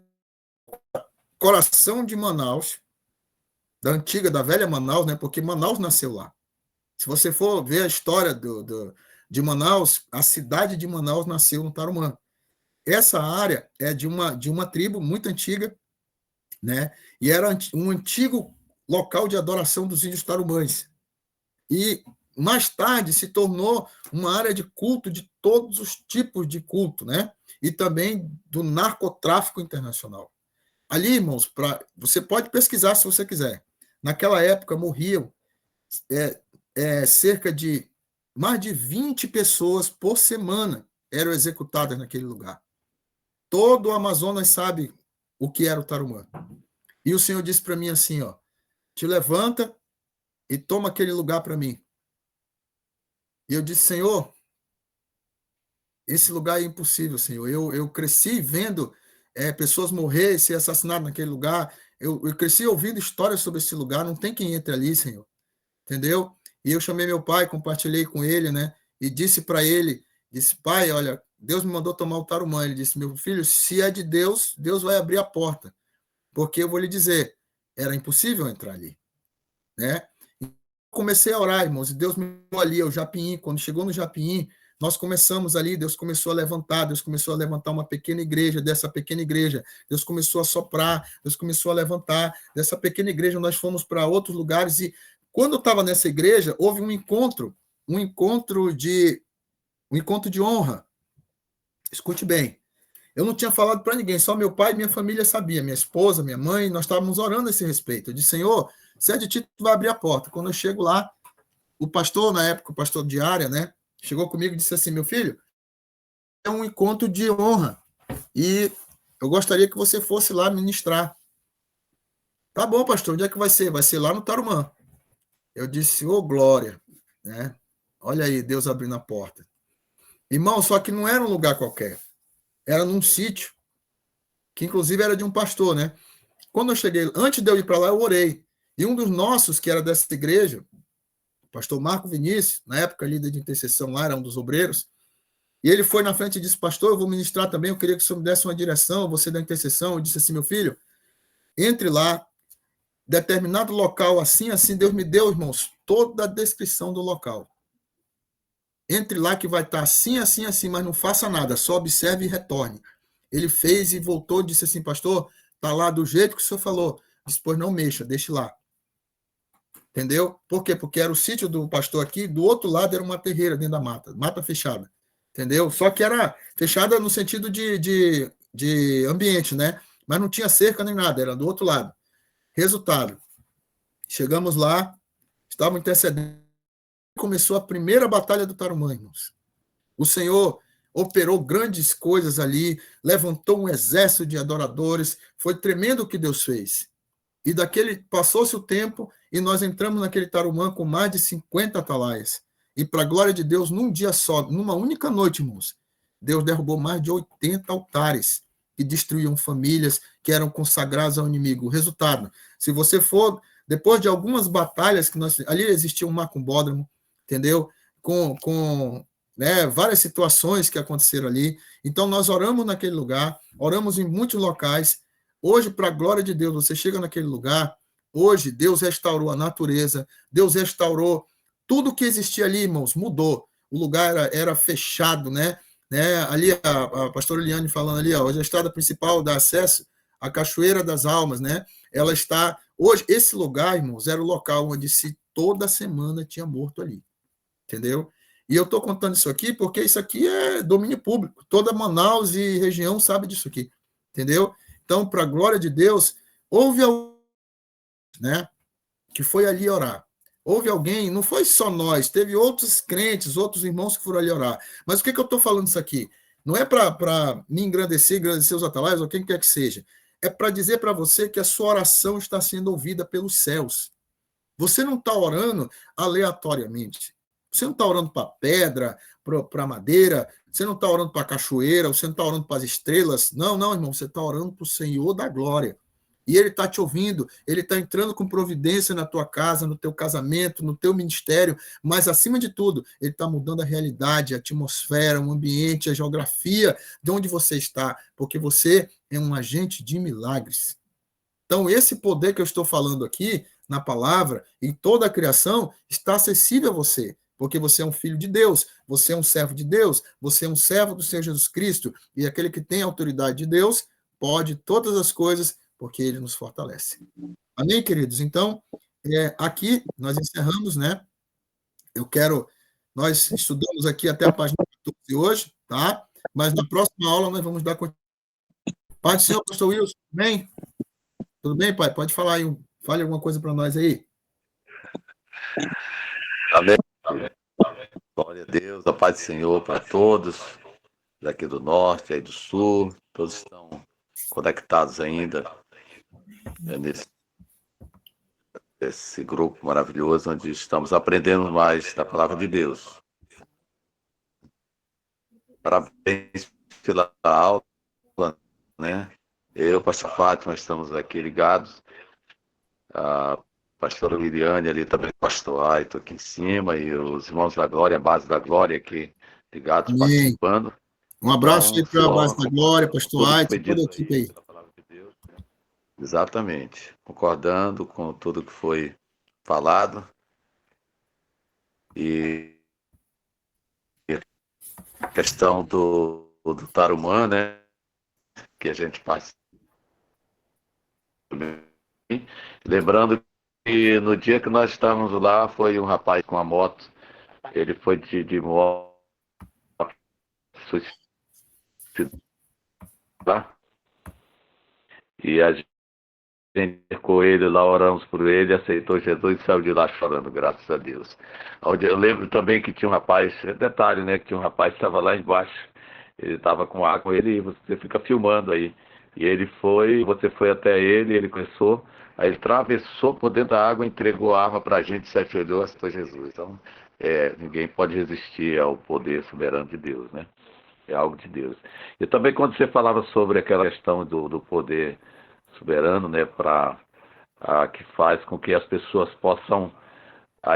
coração de Manaus, da velha Manaus, né? Porque Manaus nasceu lá. Se você for ver a história de Manaus, a cidade de Manaus nasceu no Tarumã. Essa área é de uma tribo muito antiga, né? E era um antigo local de adoração dos índios tarumãs. E mais tarde se tornou uma área de culto de todos os tipos de culto, né? E também do narcotráfico internacional. Ali, irmãos, você pode pesquisar se você quiser. Naquela época morriam cerca de mais de 20 pessoas por semana eram executadas naquele lugar. Todo o Amazonas sabe o que era o Tarumã. E o Senhor disse para mim assim, ó, te levanta e toma aquele lugar para mim. E eu disse, Senhor, esse lugar é impossível, Senhor. Eu cresci vendo pessoas morrer, ser assassinadas naquele lugar. Eu cresci ouvindo histórias sobre esse lugar. Não tem quem entre ali, Senhor. Entendeu? E eu chamei meu pai, compartilhei com ele, né? E disse para ele, disse, pai, olha, Deus me mandou tomar o Tarumã. Ele disse, meu filho, se é de Deus, Deus vai abrir a porta. Porque eu vou lhe dizer, era impossível entrar ali, né? Comecei a orar, irmãos, e Deus me deu ali, o Japim. Quando chegou no Japim, nós começamos ali, Deus começou a levantar uma pequena igreja, dessa pequena igreja, Deus começou a soprar, Deus começou a levantar, dessa pequena igreja nós fomos para outros lugares, e quando eu estava nessa igreja, houve um encontro de honra. Escute bem, eu não tinha falado para ninguém, só meu pai e minha família sabia, minha esposa, minha mãe, nós estávamos orando a esse respeito. Eu disse, Senhor, se é de ti, tu vai abrir a porta. Quando eu chego lá, o pastor, na época, o pastor de área, né, chegou comigo e disse assim, meu filho, é um encontro de honra e eu gostaria que você fosse lá ministrar. Tá bom, pastor, onde é que vai ser? Vai ser lá no Tarumã. Eu disse, ô glória, né? Olha aí, Deus abrindo a porta. Irmão, só que não era um lugar qualquer. Era num sítio, que inclusive era de um pastor, né? Quando eu cheguei, antes de eu ir para lá, eu orei. E um dos nossos, que era dessa igreja, o pastor Marco Vinícius, na época líder de intercessão lá, era um dos obreiros, e ele foi na frente e disse, pastor, eu vou ministrar também, eu queria que o senhor me desse uma direção, você da intercessão. Eu disse assim, meu filho, entre lá, determinado local, assim, assim, Deus me deu, irmãos, toda a descrição do local. Entre lá que vai estar assim, assim, assim, mas não faça nada, só observe e retorne. Ele fez e voltou, disse assim, pastor, está lá do jeito que o senhor falou. Disse, pois não mexa, deixe lá. Entendeu? Por quê? Porque era o sítio do pastor aqui, do outro lado era uma terreira dentro da mata fechada. Entendeu? Só que era fechada no sentido de ambiente, né? Mas não tinha cerca nem nada, era do outro lado. Resultado, chegamos lá, estavam intercedendo, começou a primeira batalha do Tarumã, irmãos. O Senhor operou grandes coisas ali, levantou um exército de adoradores, foi tremendo o que Deus fez. E daquele passou-se o tempo e nós entramos naquele Tarumã com mais de 50 atalaias. E para a glória de Deus, num dia só, numa única noite, irmãos, Deus derrubou mais de 80 altares que destruíam famílias que eram consagradas ao inimigo. O resultado, se você for, depois de algumas batalhas que nós... Ali existia um macumbódromo, entendeu? Com né, várias situações que aconteceram ali. Então, nós oramos naquele lugar, oramos em muitos locais. Hoje, para a glória de Deus, você chega naquele lugar, hoje Deus restaurou a natureza, Deus restaurou tudo que existia ali, irmãos, mudou. O lugar era fechado, né? Ali a pastora Eliane falando ali, hoje a estrada principal dá acesso à Cachoeira das Almas, né? Ela está... Hoje, esse lugar, irmãos, era o local onde se toda semana tinha morto ali, entendeu? E eu estou contando isso aqui porque isso aqui é domínio público. Toda Manaus e região sabe disso aqui, entendeu? Então, para a glória de Deus, houve alguém, né, que foi ali orar. Houve alguém, não foi só nós, teve outros crentes, outros irmãos que foram ali orar. Mas o que eu estou falando isso aqui? Não é para me engrandecer os atalaias, ou quem quer que seja. É para dizer para você que a sua oração está sendo ouvida pelos céus. Você não está orando aleatoriamente. Você não está orando para pedra, para madeira, você não está orando para a cachoeira, você não está orando para as estrelas. Não, não, irmão, você está orando para o Senhor da glória. E Ele está te ouvindo, Ele está entrando com providência na tua casa, no teu casamento, no teu ministério, mas, acima de tudo, Ele está mudando a realidade, a atmosfera, o ambiente, a geografia de onde você está, porque você é um agente de milagres. Então, esse poder que eu estou falando aqui, na palavra, em toda a criação, está acessível a você, porque você é um filho de Deus, você é um servo de Deus, você é um servo do Senhor Jesus Cristo, e aquele que tem a autoridade de Deus pode todas as coisas, porque ele nos fortalece. Amém, queridos? Então, aqui nós encerramos, né? Nós estudamos aqui até a página 14 hoje, tá? Mas na próxima aula nós vamos dar continuidade. Pai do Senhor, pastor Wilson, bem? Tudo bem, pai? Pode falar aí, fale alguma coisa para nós aí. Amém. Glória a Deus, a paz do Senhor para todos, daqui do norte, aí do sul, todos estão conectados ainda nesse grupo maravilhoso, onde estamos aprendendo mais da palavra de Deus. Parabéns pela aula, né? Eu, pastor Fátima, estamos aqui ligados. A pastora Liliane ali também, pastor Aito aqui em cima, e os irmãos da Glória, a base da Glória aqui ligados, Amém. participando. Um abraço Então, aí para a base da Glória, pastor Aito, toda a equipe aí. Exatamente. Concordando com tudo que foi falado. E a questão do Tarumã, né? Que a gente passa. Lembrando que no dia que nós estávamos lá, foi um rapaz com a moto. Ele foi de moto. Lá. E a gente com ele lá, oramos por ele, aceitou Jesus e saiu de lá chorando, graças a Deus. Eu lembro também que tinha um rapaz, detalhe, né, que tinha um rapaz que estava lá embaixo, ele estava com água com ele, e você fica filmando aí. E ele você foi até ele começou, aí ele atravessou por dentro da água, entregou a arma para a gente, se ajoelhou, aceitou Jesus. Então, ninguém pode resistir ao poder soberano de Deus, né? É algo de Deus. E também quando você falava sobre aquela questão do poder soberano, né, que faz com que as pessoas possam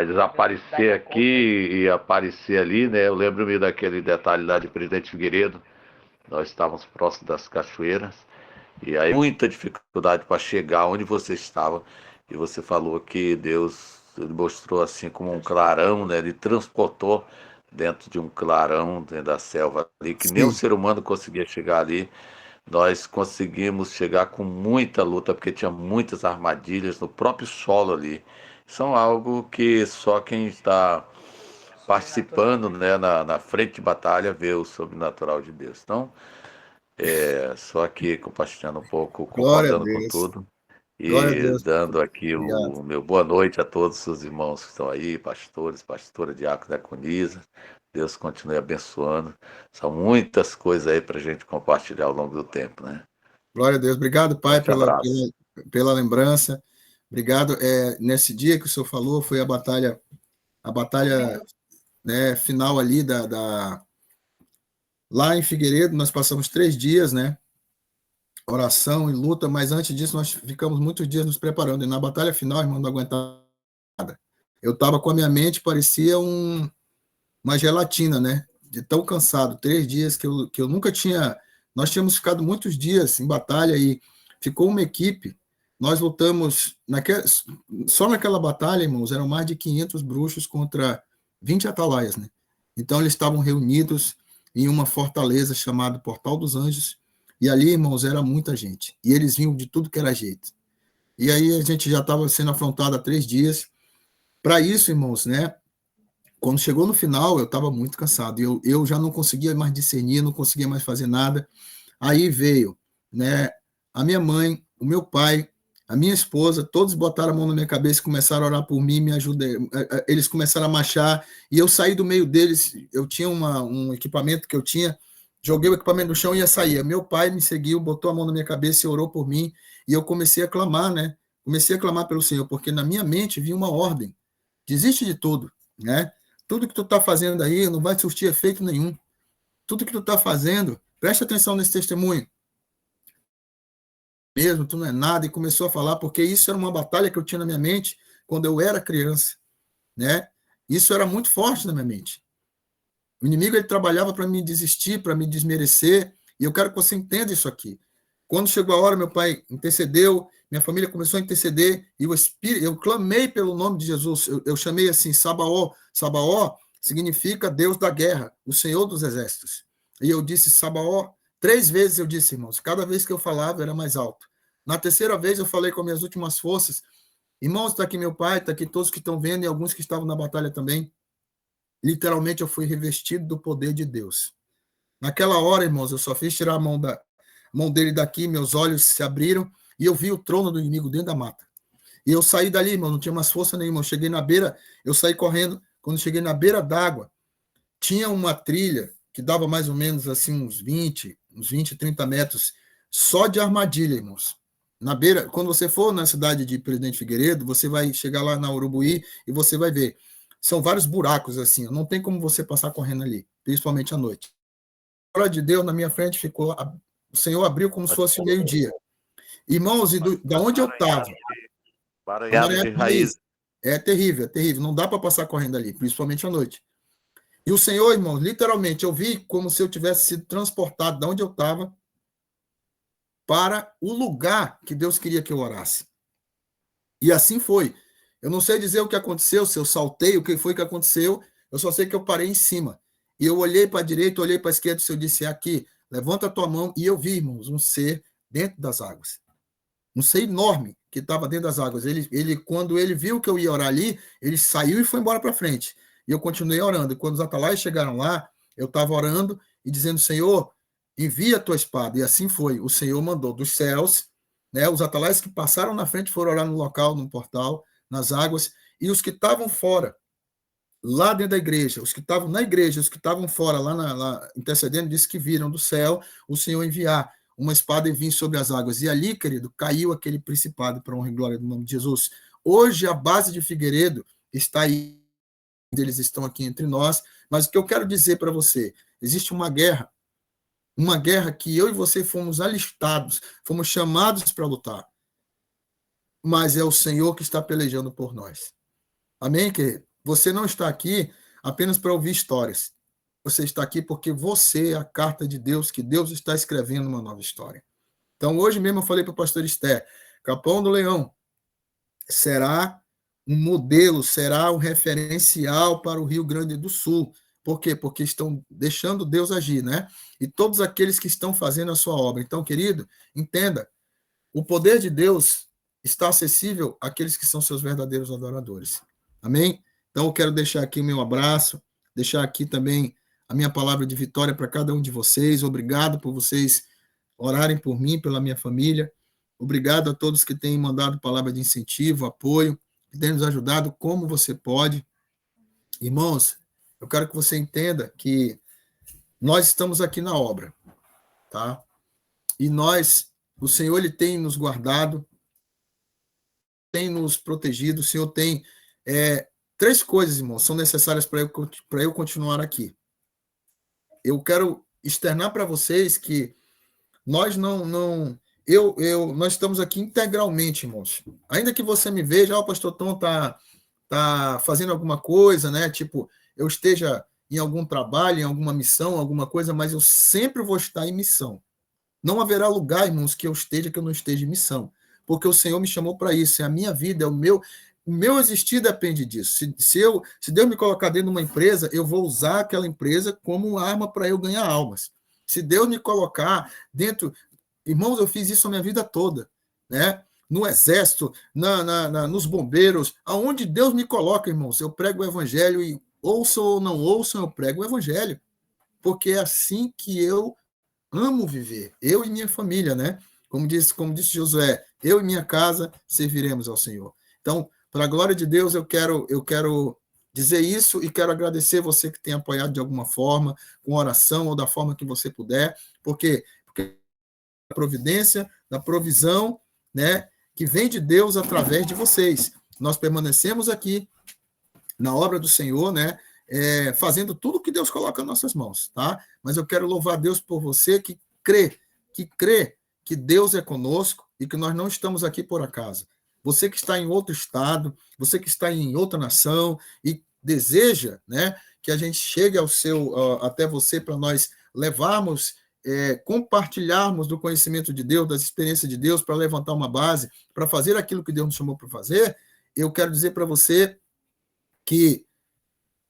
desaparecer aqui e aparecer ali, né? Eu lembro-me daquele detalhe lá de Presidente Figueiredo, nós estávamos próximos das cachoeiras, e aí muita dificuldade para chegar onde você estava, e você falou que Deus mostrou assim como um clarão, né? Ele transportou dentro de um clarão, dentro da selva ali, que nem o ser humano conseguia chegar ali. Nós conseguimos chegar com muita luta, porque tinha muitas armadilhas no próprio solo ali. São algo que só quem está participando, né, na frente de batalha vê o sobrenatural de Deus. Então, só aqui compartilhando um pouco, concordando com tudo. E dando aqui o meu boa noite a todos os irmãos que estão aí, pastores, pastora, diácono, diaconisa, Deus continue abençoando. São muitas coisas aí para a gente compartilhar ao longo do tempo, né? Glória a Deus. Obrigado, Pai, Forte abraço. pela lembrança. Obrigado. Nesse dia que o senhor falou, foi a batalha, né, final ali lá em Figueiredo. Nós passamos 3 dias, né? Oração e luta, mas antes disso nós ficamos muitos dias nos preparando. E na batalha final, irmão, não aguentava nada. Eu estava com a minha mente, parecia uma gelatina, né? De tão cansado. 3 dias que eu nunca tinha. Nós tínhamos ficado muitos dias em batalha e ficou uma equipe. Nós lutamos só naquela batalha, irmãos, eram mais de 500 bruxos contra 20 atalaias, né? Então eles estavam reunidos em uma fortaleza chamada Portal dos Anjos. E ali, irmãos, era muita gente. E eles vinham de tudo que era jeito. E aí a gente já estava sendo afrontado há 3 dias. Para isso, irmãos, né? Quando chegou no final, eu estava muito cansado. Eu já não conseguia mais discernir, não conseguia mais fazer nada. Aí veio, né, a minha mãe, o meu pai, a minha esposa, todos botaram a mão na minha cabeça e começaram a orar por mim, me ajudar. Eles começaram a marchar e eu saí do meio deles. Eu tinha um equipamento que eu tinha, joguei o equipamento no chão e ia sair. Meu pai me seguiu, botou a mão na minha cabeça e orou por mim. E eu comecei a clamar, né? Comecei a clamar pelo Senhor, porque na minha mente vinha uma ordem: desiste de tudo, né? Tudo que tu está fazendo aí não vai surtir efeito nenhum. Tudo que tu está fazendo, preste atenção nesse testemunho. Mesmo, tu não é nada, e começou a falar, porque isso era uma batalha que eu tinha na minha mente quando eu era criança, né? Isso era muito forte na minha mente. O inimigo, ele trabalhava para me desistir, para me desmerecer, e eu quero que você entenda isso aqui. Quando chegou a hora, meu pai intercedeu, minha família começou a interceder, e o Espírito, eu clamei pelo nome de Jesus, eu chamei assim, Sabaó. Sabaó significa Deus da guerra, o Senhor dos exércitos. E eu disse Sabaó, 3 vezes eu disse, irmãos, cada vez que eu falava era mais alto. Na terceira vez eu falei com minhas últimas forças, irmãos, está aqui meu pai, está aqui todos que estão vendo, e alguns que estavam na batalha também. Literalmente eu fui revestido do poder de Deus. Naquela hora, irmãos, eu só fiz tirar a mão dele daqui, meus olhos se abriram e eu vi o trono do inimigo dentro da mata. E eu saí dali, irmão, não tinha mais força nenhuma. Eu cheguei na beira, eu saí correndo. Quando cheguei na beira d'água, tinha uma trilha que dava mais ou menos assim uns 20, 30 metros, só de armadilha, irmãos. Na beira, quando você for na cidade de Presidente Figueiredo, você vai chegar lá na Urubuí e você vai ver. São vários buracos assim, não tem como você passar correndo ali, principalmente à noite. A hora de Deus, na minha frente, ficou. O Senhor abriu como se fosse meio-dia. Irmãos, e da onde eu estava? Baralhado de raiz. É terrível, é terrível. Não dá para passar correndo ali, principalmente à noite. E o Senhor, irmãos, literalmente, eu vi como se eu tivesse sido transportado de onde eu estava para o lugar que Deus queria que eu orasse. E assim foi. Eu não sei dizer o que aconteceu, se eu saltei, o que foi que aconteceu, eu só sei que eu parei em cima. E eu olhei para a direita, olhei para a esquerda, e eu disse, aqui, levanta a tua mão, e eu vi, irmãos, um ser dentro das águas. Um ser enorme que estava dentro das águas. Quando ele viu que eu ia orar ali, ele saiu e foi embora para frente. E eu continuei orando. E quando os atalaias chegaram lá, eu estava orando e dizendo, Senhor, envia a tua espada. E assim foi. O Senhor mandou dos céus, né? Os atalaias que passaram na frente foram orar no local, no portal, nas águas, e os que estavam fora, lá dentro da igreja, os que estavam na igreja, os que estavam fora, lá intercedendo, disse que viram do céu o Senhor enviar uma espada e vir sobre as águas. E ali, querido, caiu aquele principado, para honra e glória do nome de Jesus. Hoje, a base de Figueiredo está aí, eles estão aqui entre nós, mas o que eu quero dizer para você, existe uma guerra que eu e você fomos alistados, fomos chamados para lutar, mas é o Senhor que está pelejando por nós. Amém, querido? Você não está aqui apenas para ouvir histórias. Você está aqui porque você é a carta de Deus, que Deus está escrevendo uma nova história. Então, hoje mesmo eu falei para o pastor Esther, Capão do Leão será um modelo, será um referencial para o Rio Grande do Sul. Por quê? Porque estão deixando Deus agir, né? E todos aqueles que estão fazendo a sua obra. Então, querido, entenda, o poder de Deus está acessível àqueles que são seus verdadeiros adoradores. Amém? Então, eu quero deixar aqui o meu abraço, deixar aqui também a minha palavra de vitória para cada um de vocês. Obrigado por vocês orarem por mim, pela minha família. Obrigado a todos que têm mandado palavra de incentivo, apoio, que têm nos ajudado como você pode. Irmãos, eu quero que você entenda que nós estamos aqui na obra, tá? E o Senhor, ele tem nos guardado, tem nos protegido, o Senhor tem três coisas, irmão, são necessárias para eu continuar aqui. Eu quero externar para vocês que nós nós estamos aqui integralmente, irmãos. Ainda que você me veja, o pastor Tom tá fazendo alguma coisa, né? Tipo, eu esteja em algum trabalho, em alguma missão, alguma coisa, mas eu sempre vou estar em missão. Não haverá lugar, irmãos, que eu não esteja em missão, porque o Senhor me chamou para isso, é a minha vida, o meu existir depende disso. Se Deus me colocar dentro de uma empresa, eu vou usar aquela empresa como arma para eu ganhar almas. Se Deus me colocar dentro... Irmãos, eu fiz isso a minha vida toda, né? No exército, nos bombeiros, aonde Deus me coloca, irmãos, eu prego o evangelho e ouçam ou não ouçam, eu prego o evangelho, porque é assim que eu amo viver, eu e minha família, né? Como disse Josué, eu e minha casa serviremos ao Senhor. Então, para a glória de Deus, eu quero dizer isso e quero agradecer você que tem apoiado de alguma forma, com oração ou da forma que você puder, porque a providência, da provisão, né, que vem de Deus através de vocês. Nós permanecemos aqui na obra do Senhor, né, fazendo tudo que Deus coloca nas nossas mãos, tá? Mas eu quero louvar a Deus por você que crê que Deus é conosco e que nós não estamos aqui por acaso. Você que está em outro estado, você que está em outra nação e deseja, né, que a gente chegue até você para nós levarmos, compartilharmos do conhecimento de Deus, das experiências de Deus, para levantar uma base, para fazer aquilo que Deus nos chamou para fazer, eu quero dizer para você que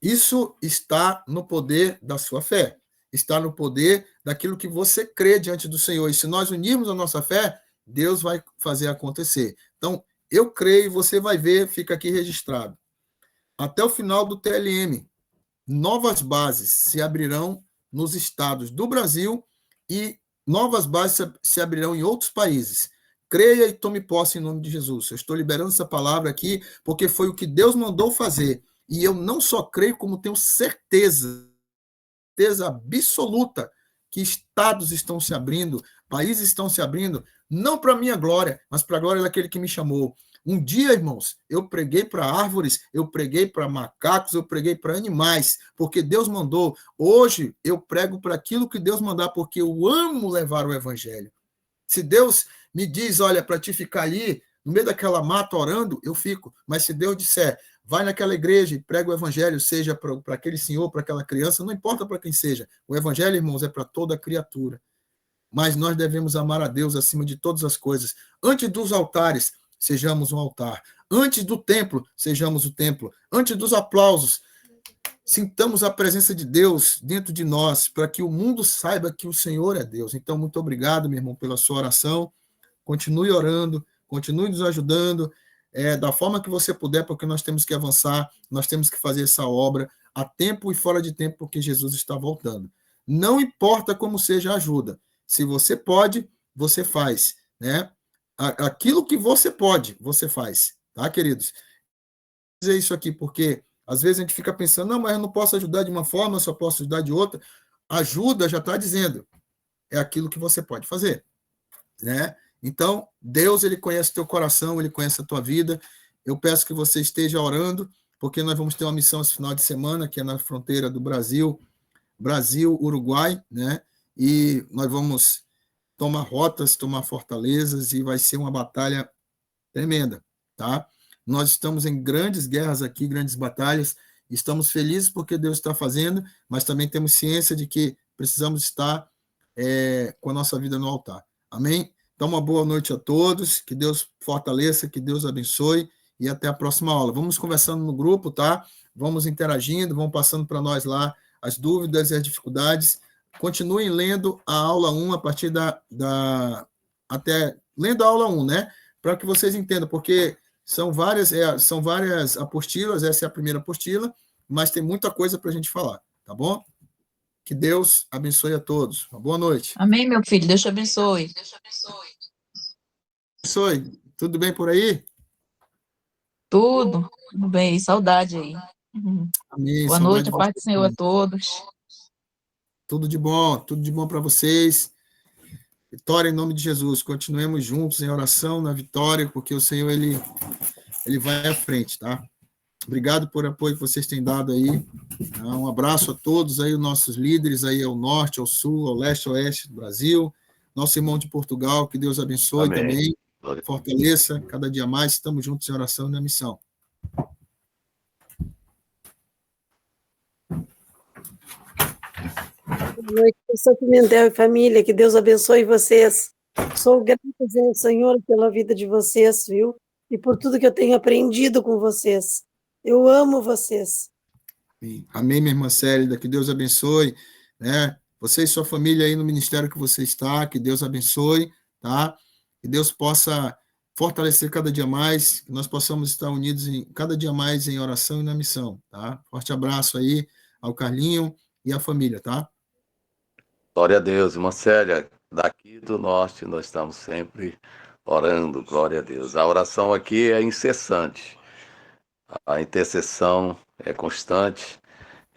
isso está no poder da sua fé, está no poder daquilo que você crê diante do Senhor. E se nós unirmos a nossa fé, Deus vai fazer acontecer. Então, eu creio, e você vai ver, fica aqui registrado. Até o final do TLM, novas bases se abrirão nos estados do Brasil e novas bases se abrirão em outros países. Creia e tome posse em nome de Jesus. Eu estou liberando essa palavra aqui porque foi o que Deus mandou fazer. E eu não só creio, como tenho certeza absoluta que estados estão se abrindo, países estão se abrindo, não para a minha glória, mas para a glória daquele que me chamou. Um dia, irmãos, eu preguei para árvores, eu preguei para macacos, eu preguei para animais, porque Deus mandou. Hoje, eu prego para aquilo que Deus mandar, porque eu amo levar o evangelho. Se Deus me diz, olha, para te ficar ali, no meio daquela mata orando, eu fico. Mas se Deus disser, vai naquela igreja e prega o evangelho, seja para aquele senhor, para aquela criança, não importa para quem seja. O evangelho, irmãos, é para toda criatura. Mas nós devemos amar a Deus acima de todas as coisas. Antes dos altares, sejamos um altar. Antes do templo, sejamos o templo. Antes dos aplausos, sintamos a presença de Deus dentro de nós, para que o mundo saiba que o Senhor é Deus. Então, muito obrigado, meu irmão, pela sua oração. Continue orando, continue nos ajudando, da forma que você puder, porque nós temos que avançar, nós temos que fazer essa obra a tempo e fora de tempo, porque Jesus está voltando. Não importa como seja a ajuda. Se você pode, você faz, né? Aquilo que você pode, você faz, tá, queridos? Vou dizer isso aqui porque às vezes a gente fica pensando, não, mas eu não posso ajudar de uma forma, eu só posso ajudar de outra. Ajuda, já está dizendo, é aquilo que você pode fazer, né? Então, Deus, ele conhece o teu coração, ele conhece a tua vida. Eu peço que você esteja orando, porque nós vamos ter uma missão esse final de semana, que é na fronteira do Brasil-Uruguai, né? E nós vamos tomar rotas, tomar fortalezas, e vai ser uma batalha tremenda, tá? Nós estamos em grandes guerras aqui, grandes batalhas, estamos felizes porque Deus está fazendo, mas também temos ciência de que precisamos estar com a nossa vida no altar. Amém? Então, uma boa noite a todos, que Deus fortaleça, que Deus abençoe, e até a próxima aula. Vamos conversando no grupo, tá? Vamos interagindo, vão passando para nós lá as dúvidas e as dificuldades. Continuem lendo a aula 1 a partir até lendo a aula 1, né? Para que vocês entendam, porque são várias apostilas, essa é a primeira apostila, mas tem muita coisa para a gente falar, tá bom? Que Deus abençoe a todos. Uma boa noite. Amém, meu filho. Deus te abençoe. Abençoe. Tudo bem por aí? Tudo bem. Saudade aí. Amém. Boa Saudade noite, de a paz você do Senhor a também. todos. Tudo de bom para vocês. Vitória em nome de Jesus. Continuemos juntos em oração na vitória, porque o Senhor, ele vai à frente, tá? Obrigado por apoio que vocês têm dado aí. Um abraço a todos aí, os nossos líderes aí ao norte, ao sul, ao leste, ao oeste do Brasil. Nosso irmão de Portugal, que Deus abençoe Amém. também. Glória. Fortaleça cada dia mais. Estamos juntos em oração e na missão. Boa noite, professor Pimentel e família, que Deus abençoe vocês. Sou grata ao Senhor pela vida de vocês, viu? E por tudo que eu tenho aprendido com vocês. Eu amo vocês. Amém, minha irmã Célida, que Deus abençoe, né? Você e sua família aí no ministério que você está, que Deus abençoe, tá? Que Deus possa fortalecer cada dia mais, que nós possamos estar unidos cada dia mais em oração e na missão, tá? Forte abraço aí ao Carlinho e à família, tá? Glória a Deus, irmã Célia. Daqui do norte nós estamos sempre orando, glória a Deus. A oração aqui é incessante, a intercessão é constante.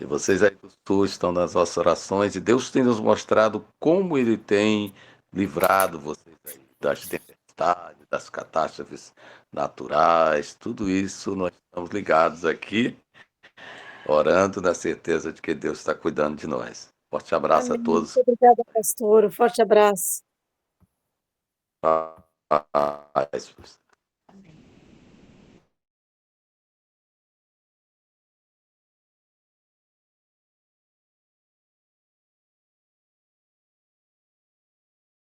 E vocês aí do sul estão nas nossas orações, e Deus tem nos mostrado como Ele tem livrado vocês aí das tempestades, das catástrofes naturais, tudo isso nós estamos ligados aqui, orando na certeza de que Deus está cuidando de nós. Forte abraço a Amém. todos. Muito obrigada, pastor. Um forte abraço. Paz.